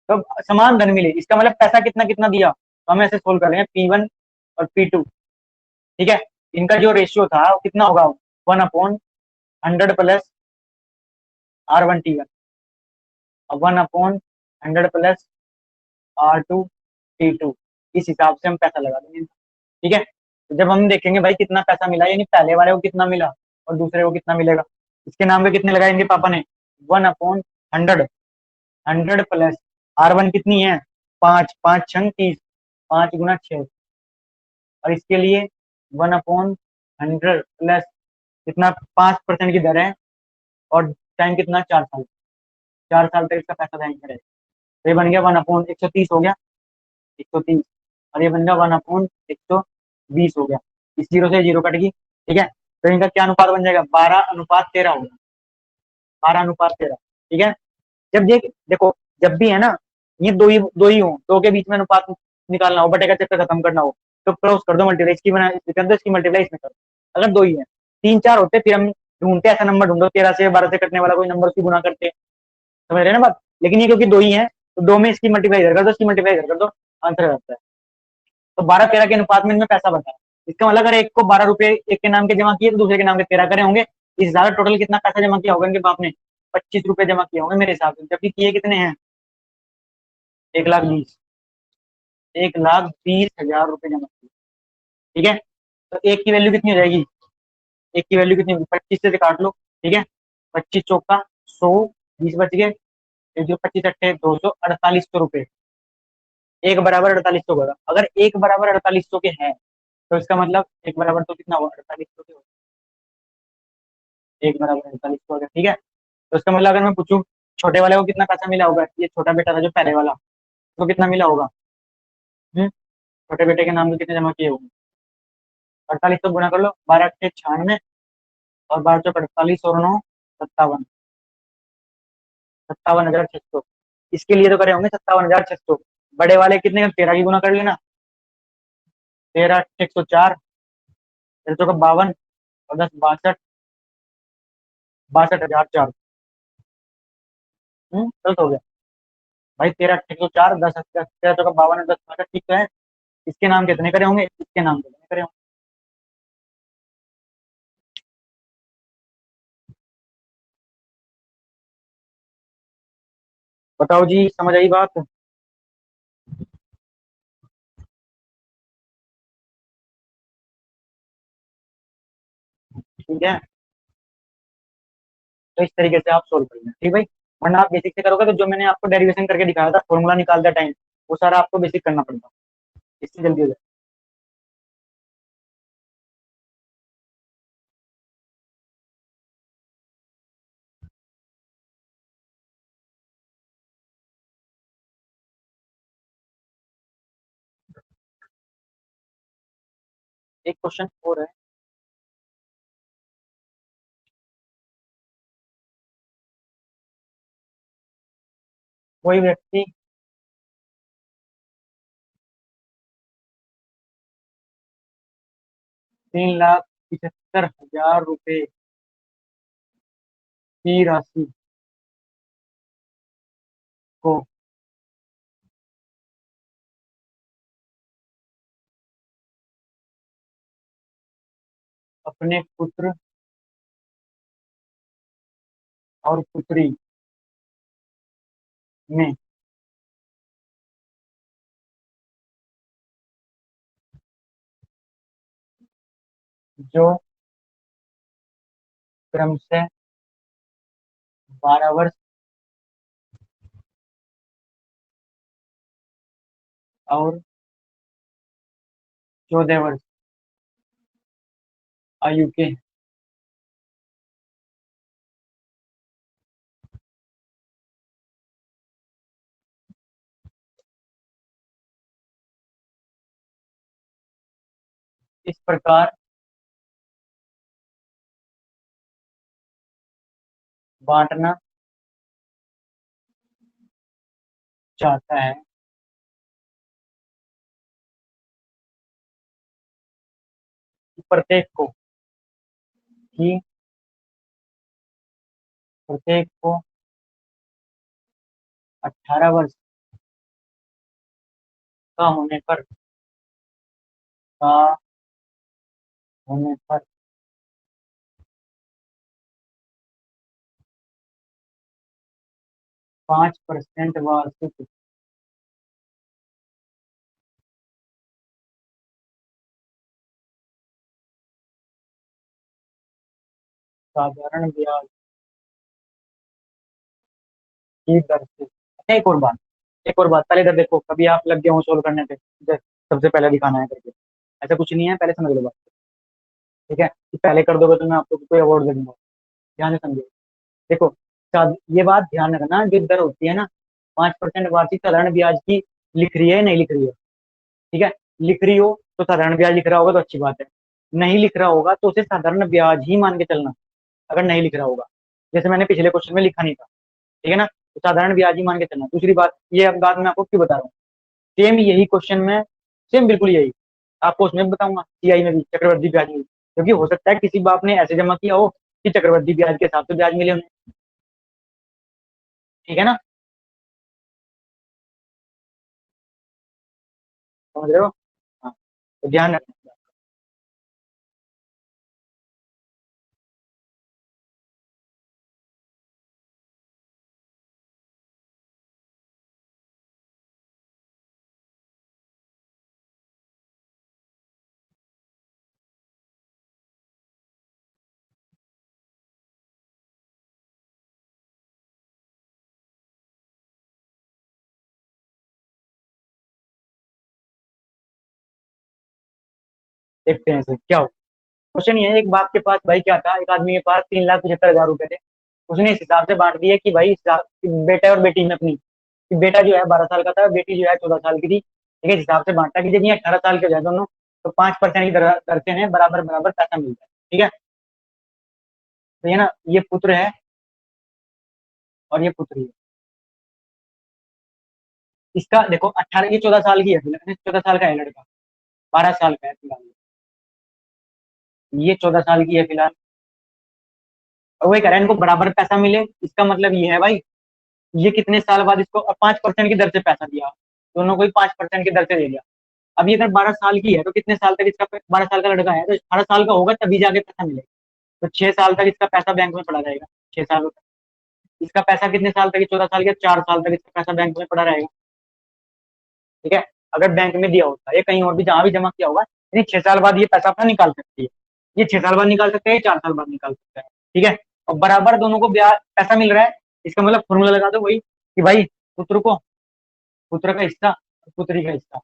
तो समान धन मिले, इसका मतलब पैसा कितना कितना दिया, तो हम ऐसे सोल्व कर लेंगे P1 और P2। ठीक है। इनका जो रेशियो था वो कितना होगा, 1/100 प्लस R1 T1, और 1/100 प्लस R2 T2। इस हिसाब से हम पैसा लगा देंगे। ठीक है। तो जब हम देखेंगे भाई कितना पैसा मिला, यानी पहले वाले को कितना मिला और दूसरे को कितना मिलेगा, इसके नाम पे कितने लगाए इनके पापा ने, 1/100, 100 प्लस R1 कितनी है, 5, 5×6 = 30, 5 × 6, और इसके लिए 1/100 प्लस कितना, 5% की दर है, और टाइम कितना, 4 साल। 4 साल तक इसका पैसा बैंक में रहेगा। तो ये बन गया 1/130 हो गया, 130, और ये बन गया 1/120 हो गया। इस जीरो से जीरो कट गई। ठीक है। तो इनका क्या अनुपात बन जाएगा, 12:13 हो गया, 12:13। ठीक है। जब देखो, जब भी है ना, ये दो ही हो, दो के बीच में अनुपात निकालना हो, बटे का चक्कर खत्म करना हो, तो क्रॉस कर दो, मल्टीप्लाई इसकी बना कर दो, इसकी मल्टीप्लाई इसमें कर दो। अगर दो ही है, 3 4 होते फिर हम ढूंढते ऐसा नंबर ढूंढो, 13 से 12 से कटने वाला कोई नंबर उसकी गुना करते, समझ रहे हैं ना बात। लेकिन ये क्योंकि दो ही है, तो दो में इसकी मल्टीप्लाई इधर कर दो, इसकी मल्टीप्लाई इधर कर दो, आंसर आता है। तो 12 13 के अनुपात में इनमें पैसा बता है। इसका मतलब अगर एक को 12 रुपए एक के नाम के जमा किए, तो दूसरे के नाम के 13 करे होंगे। इस ज्यादा टोटल कितना पैसा जमा किया होगा इनके बाप ने, 25 रुपए जमा किए होंगे मेरे हिसाब से, जबकि किए कितने हैं, 1,20,000, 1,20,000 रुपए जमा किए। ठीक है। तो एक की वैल्यू कितनी हो जाएगी, एक की वैल्यू कितनी होगी, 25 से काट लो। ठीक है। 25 चौका 100, 20 बच गए, एक जो 25 अट्ठे 200, 4800 रुपए। एक बराबर 4800 होगा, अगर एक बराबर 4800 के हैं, तो इसका मतलब एक बराबर तो कितना हुआ, 4800 के एक बराबर 4800 होगा। ठीक है। तो इसका मतलब अगर मैं पूछूं छोटे वाले को कितना पैसा मिला होगा, ये छोटा बेटा था जो पहले वाला, तो कितना मिला होगा। छोटे बेटे के नाम पे कितने जमा किए होंगे, 4800 गुना कर लो, 12 8 96, और 12 चौक 48, और 9 57, 57,600। इसके लिए तो करे होंगे 57,600। बड़े वाले कितने, 13 की गुना कर लेना, 13 8 104, 13 चौका 52, और 10 62, 62,004। गलत हो गया भाई, 13 8 104, 10 13 चौका 52 और 10 62, ठीक तो है। इसके नाम कितने करे होंगे, इसके नाम कितने करे होंगे। बताओ जी, समझ आई बात। ठीक है। तो इस तरीके से आप सोल्व करेंगे, ठीक भाई। वरना आप बेसिक से करोगे तो जो मैंने आपको डेरिवेशन करके दिखाया था, फॉर्मूला निकालते टाइम, वो सारा आपको बेसिक करना पड़ेगा, इससे जल्दी हो जाए। एक क्वेश्चन और है, कोई व्यक्ति 3,75,000 रुपए की राशि को अपने पुत्र और पुत्री में जो क्रमशः 12 वर्ष और 14 वर्ष आयु के इस प्रकार बांटना चाहता है कि कि प्रत्येक को 18 वर्ष का होने पर का होने पर 5% वार्षिक साधारण ब्याज की दर से। अच्छा, एक और बात पहले इधर देखो, कभी आप लग गए हो सोल्व करने पे सबसे पहले दिखाना है करके, ऐसा कुछ नहीं है, पहले समझ लो बात। ठीक है, कि पहले कर दोगे तो मैं आपको कोई अवार्ड दे दूंगा। ध्यान से समझो। देखो, ये बात ध्यान रखना, जो दर होती है ना, 5% वार्षिक साधारण ब्याज की, लिख रही है नहीं लिख रही है। ठीक है, लिख रही हो तो साधारण ब्याज लिख रहा होगा तो अच्छी बात है, नहीं लिख रहा होगा तो उसे साधारण ब्याज ही मान के चलना। अगर नहीं लिख रहा होगा, जैसे मैंने पिछले क्वेश्चन में लिखा नहीं था, ठीक है ना, तो साधारण ब्याज ही मान के चलना। दूसरी बात, ये अब बात मैं आपको क्यों बता रहा हूँ, सेम यही क्वेश्चन में, सेम बिल्कुल यही आपको उसमें भी बताऊंगा, सीआई में भी, चक्रवृद्धि ब्याज में भी। क्योंकि हो सकता है किसी बाप ने ऐसे जमा किया हो कि चक्रवृद्धि ब्याज के हिसाब से ब्याज मिले उन्हें। ठीक है ना, समझ रहे हो। हाँ, तो ध्यान रखना। देखते हैं इसे क्या हो। क्वेश्चन ये है, एक बाप के पास भाई क्या था, एक आदमी के पास 3,75,000 रुपए थे। उसने इस हिसाब से बांट दिए कि भाई बेटा और बेटी में अपनी, कि बेटा जो है 12 साल का था, बेटी जो है 14 साल की थी। ठीक है, इस हिसाब से बांटा कि जब ये 18 साल के हो जाए दोनों, तो 5% की दर से इन्हें बराबर बराबर पैसा मिलता है। ठीक है, तो ये ना, ये पुत्र है और ये पुत्री है। इसका देखो 18, ये 14 साल की है फिलहाल, 14 साल का है लड़का, 12 साल का है फिलहाल, ये 14 साल की है फिलहाल। और वही कह रहा है इनको बराबर पैसा मिले, इसका मतलब ये है भाई, ये कितने साल बाद इसको 5% की दर से पैसा दिया, दोनों को ही 5% की दर से दे दिया। अब ये अगर 12 साल की है तो कितने साल तक इसका, 12 साल का लड़का है तो 18 साल का होगा तभी जाके पैसा मिलेगा। तो 6 साल तक इसका पैसा बैंक में पड़ा रहेगा, 6 साल तक। इसका पैसा कितने साल तक, 14 साल के 4 साल तक इसका पैसा बैंक में पड़ा रहेगा। ठीक है, अगर बैंक में दिया होता है या कहीं और भी जहां भी जमा किया होगा, यानी 6 साल बाद ये पैसा अपना निकाल सकती है। ये 6 साल बाद निकाल सकते हैं, 4 साल बाद निकाल सकता है। ठीक है, और बराबर दोनों को ब्याज पैसा मिल रहा है। इसका मतलब फॉर्मूला लगा दो वही, कि भाई पुत्र को, पुत्र का हिस्सा और पुत्री का हिस्सा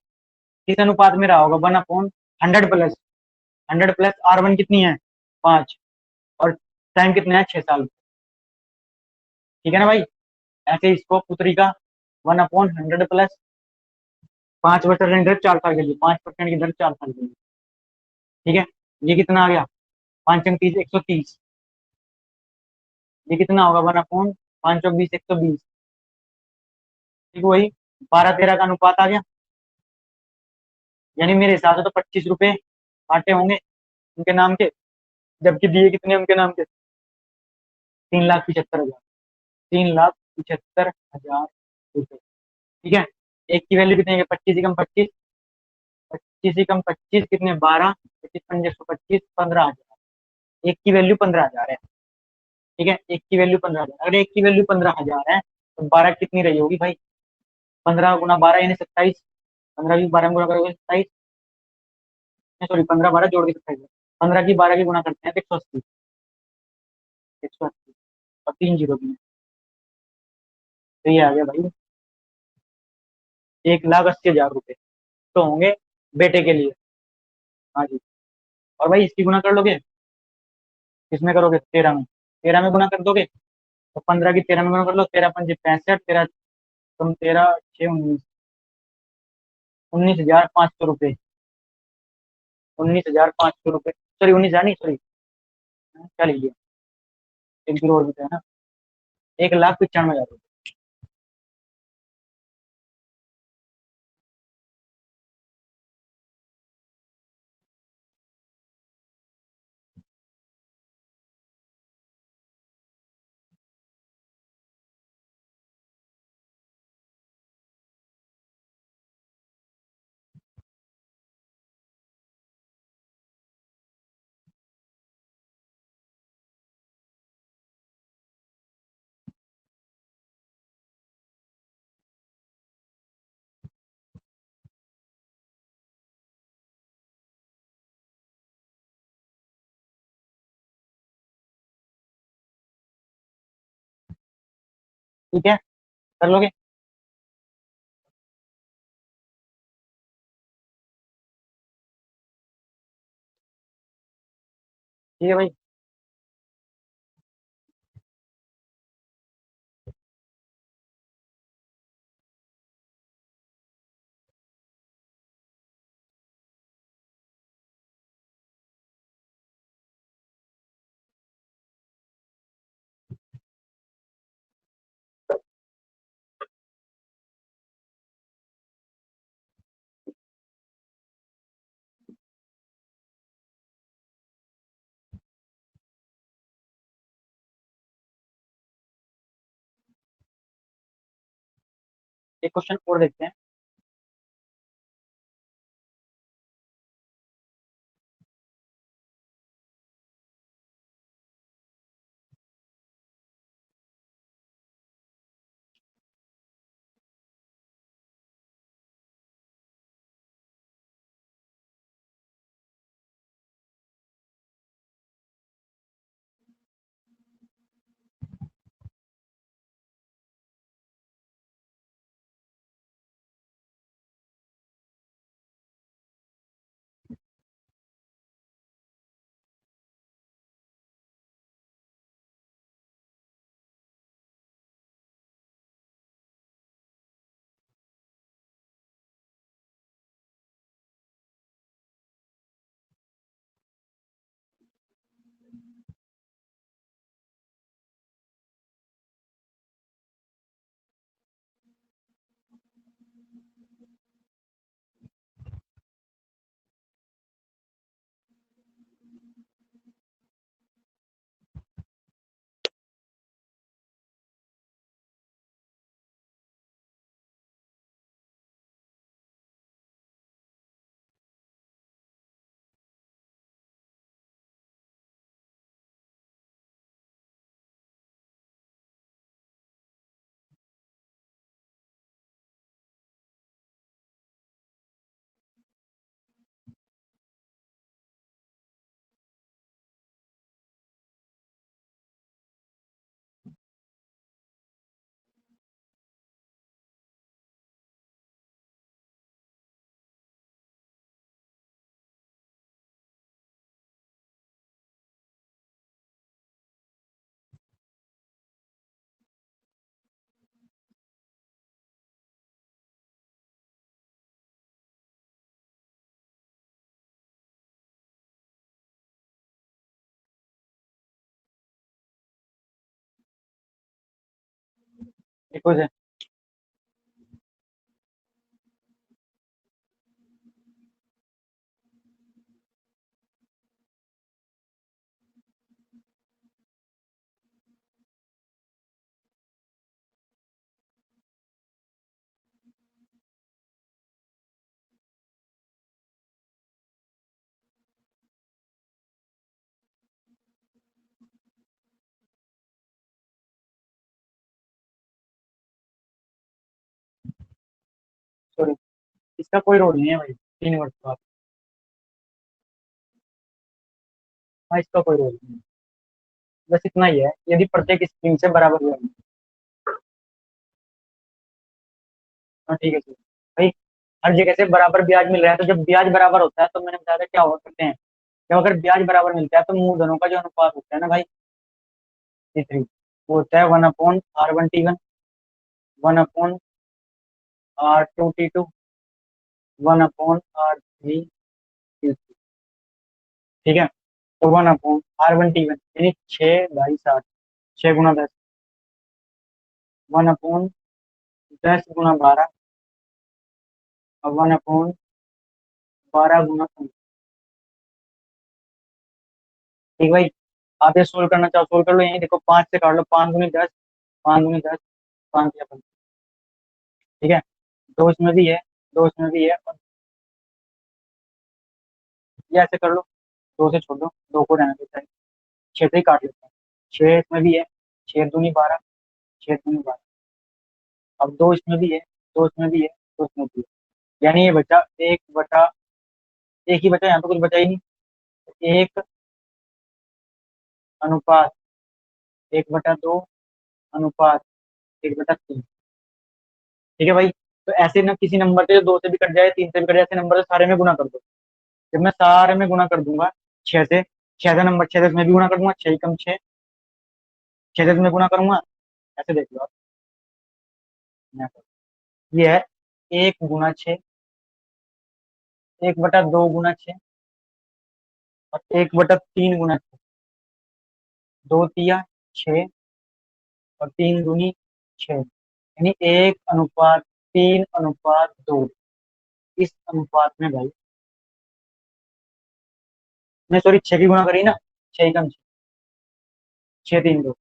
किस अनुपात में रहा होगा, 1/100 प्लस 100 प्लस R1 कितनी है, 5, और टाइम कितना है, 6 साल। ठीक है ना भाई, ऐसे इसको पुत्री का 1/100 प्लस 5/100, 4 साल के लिए, 5% की दर 4 साल के लिए। ठीक है, ये कितना आ गया, 5 अंक 30, 130। ये कितना होगा, 1/5 और 20, 120। ठीक, वही 12-13 का अनुपात आ गया। यानी मेरे हिसाब से तो 25 रुपए आटे होंगे उनके नाम के, जबकि दिए कितने उनके नाम के, 3,75,000, 3,75,000 रुपए। ठीक है, एक की वैल्यू कितनी है, 25 ही कम 25, 25 ही कम 25 कितने, 12, 25 पंजे 125, 15,000। एक की वैल्यू 15,000 है। ठीक है, एक की वैल्यू 15,000, अगर एक की वैल्यू 15,000 है तो 12 कितनी रही होगी भाई, 15 × 12 यानी 27, 15 भी 12 में गुणा करोगे 27, सॉरी 15 12 जोड़ के 27, 15 की 12 की गुना करते हैं तो 180। 180 और 3 जीरो भी है। तो ये आ गया भाई 1,80,000 रुपये तो होंगे बेटे के लिए। हाँ जी। और भाई इसकी गुना कर लोगे, किसमें करोगे, 13 में, 13 में गुना कर दोगे तो 15 की 13 में गुना कर लो, 13 पंजे 65, तेरह तुम 13 6 19, 19,500 रुपये। 19,500 रुपये, सॉरी 19,000 नहीं, सॉरी क्या लिख दिया, एक जीरो और भी तो है ना, 1,95,000 रुपये। ठीक है, कर लोगे। ठीक है भाई। एक क्वेश्चन और देखते हैं। एक क्वेश्चन। सॉरी, इसका कोई रोल नहीं है भाई, 3 वर्ष बाद। हाँ, इसका कोई रोल नहीं। बस इतना ही है, यदि प्रत्येक स्प्रिंग से बराबर हुआ है। हाँ ठीक है ठीक है भाई। हर जगह से बराबर ब्याज मिल रहा है, तो जब ब्याज बराबर होता है तो मैंने बताया था क्या हो सकते हैं। जब अगर ब्याज बराबर मिलता है तो मूलधनों का जो अनुपात होता है ना भाई, C3, वो होता है 1/R1T1, 1/R2T2, 1/R3T3। ठीक है। तो 1/R1T1 यानी 6/7, 6 × 10, 1/10 × 12, और 1/12 × 15। ठीक भाई। आप ये सोल्व करना चाहो सोल्व कर लो, यही देखो 5 से काट लो, 5 × 10, 5 × 10, 5 × 15। ठीक है। दो इसमें भी है, दो इसमें भी है, और ये ऐसे कर लो, दो से छोड़ दो, दो को रहने देता है, 6 से ही काट लेते हैं। 6 इसमें भी है, 6 दूनी 12, 6 दूनी 12। अब दो इसमें भी है, दो इसमें भी है, दो इसमें भी है, यानी ये बचा एक बटा, एक ही बचा, यहाँ तो कुछ बचा ही नहीं। एक अनुपात 1/2 अनुपात 1/3। ठीक है भाई। तो ऐसे ना किसी नंबर से जो दो से भी कट जाए, तीन से भी कट जाए, ऐसे नंबर से सारे में गुना कर दो। जब मैं सारे में गुना कर दूंगा 6 से, 6 से नंबर 6 से इसमें भी गुना कर दूंगा, 6 × 6, 6 से इसमें गुना करूंगा। ऐसे देख लो आप। ये है 1 × 6, 1/2 × 6, और 1/3 × 6। दो तिया 6, और 3 दूनी 6, यानी 1/3/2। इस अनुपात में भाई, मैं सॉरी 6 की गुणा करी ना, 6 × 6, 6 3 2।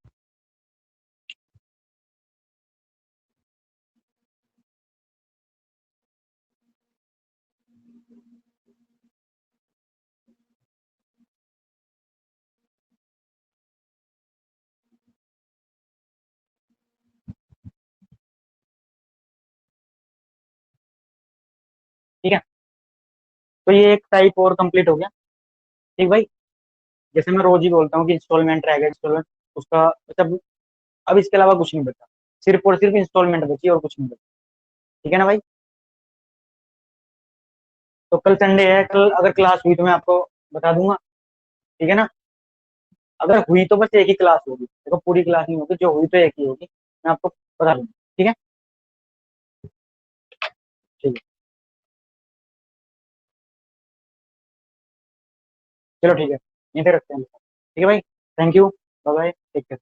ठीक है। तो ये एक टाइप और कंप्लीट हो गया। ठीक भाई। जैसे मैं रोज ही बोलता हूँ कि इंस्टॉलमेंट रहेगा, इंस्टॉलमेंट उसका मतलब, अब इसके अलावा कुछ नहीं बचा, सिर्फ और सिर्फ इंस्टॉलमेंट बची और कुछ नहीं बचा। ठीक है ना भाई। तो कल संडे है, कल अगर क्लास हुई तो मैं आपको बता दूंगा। ठीक है ना। अगर हुई तो बस एक ही क्लास होगी, देखो पूरी क्लास नहीं होगी, जो हुई तो एक ही होगी, मैं आपको बता दूंगा। ठीक है। ठीक है। चलो ठीक है, यहीं पे रखते हैं। ठीक है भाई। Thank you. Bye bye, take care.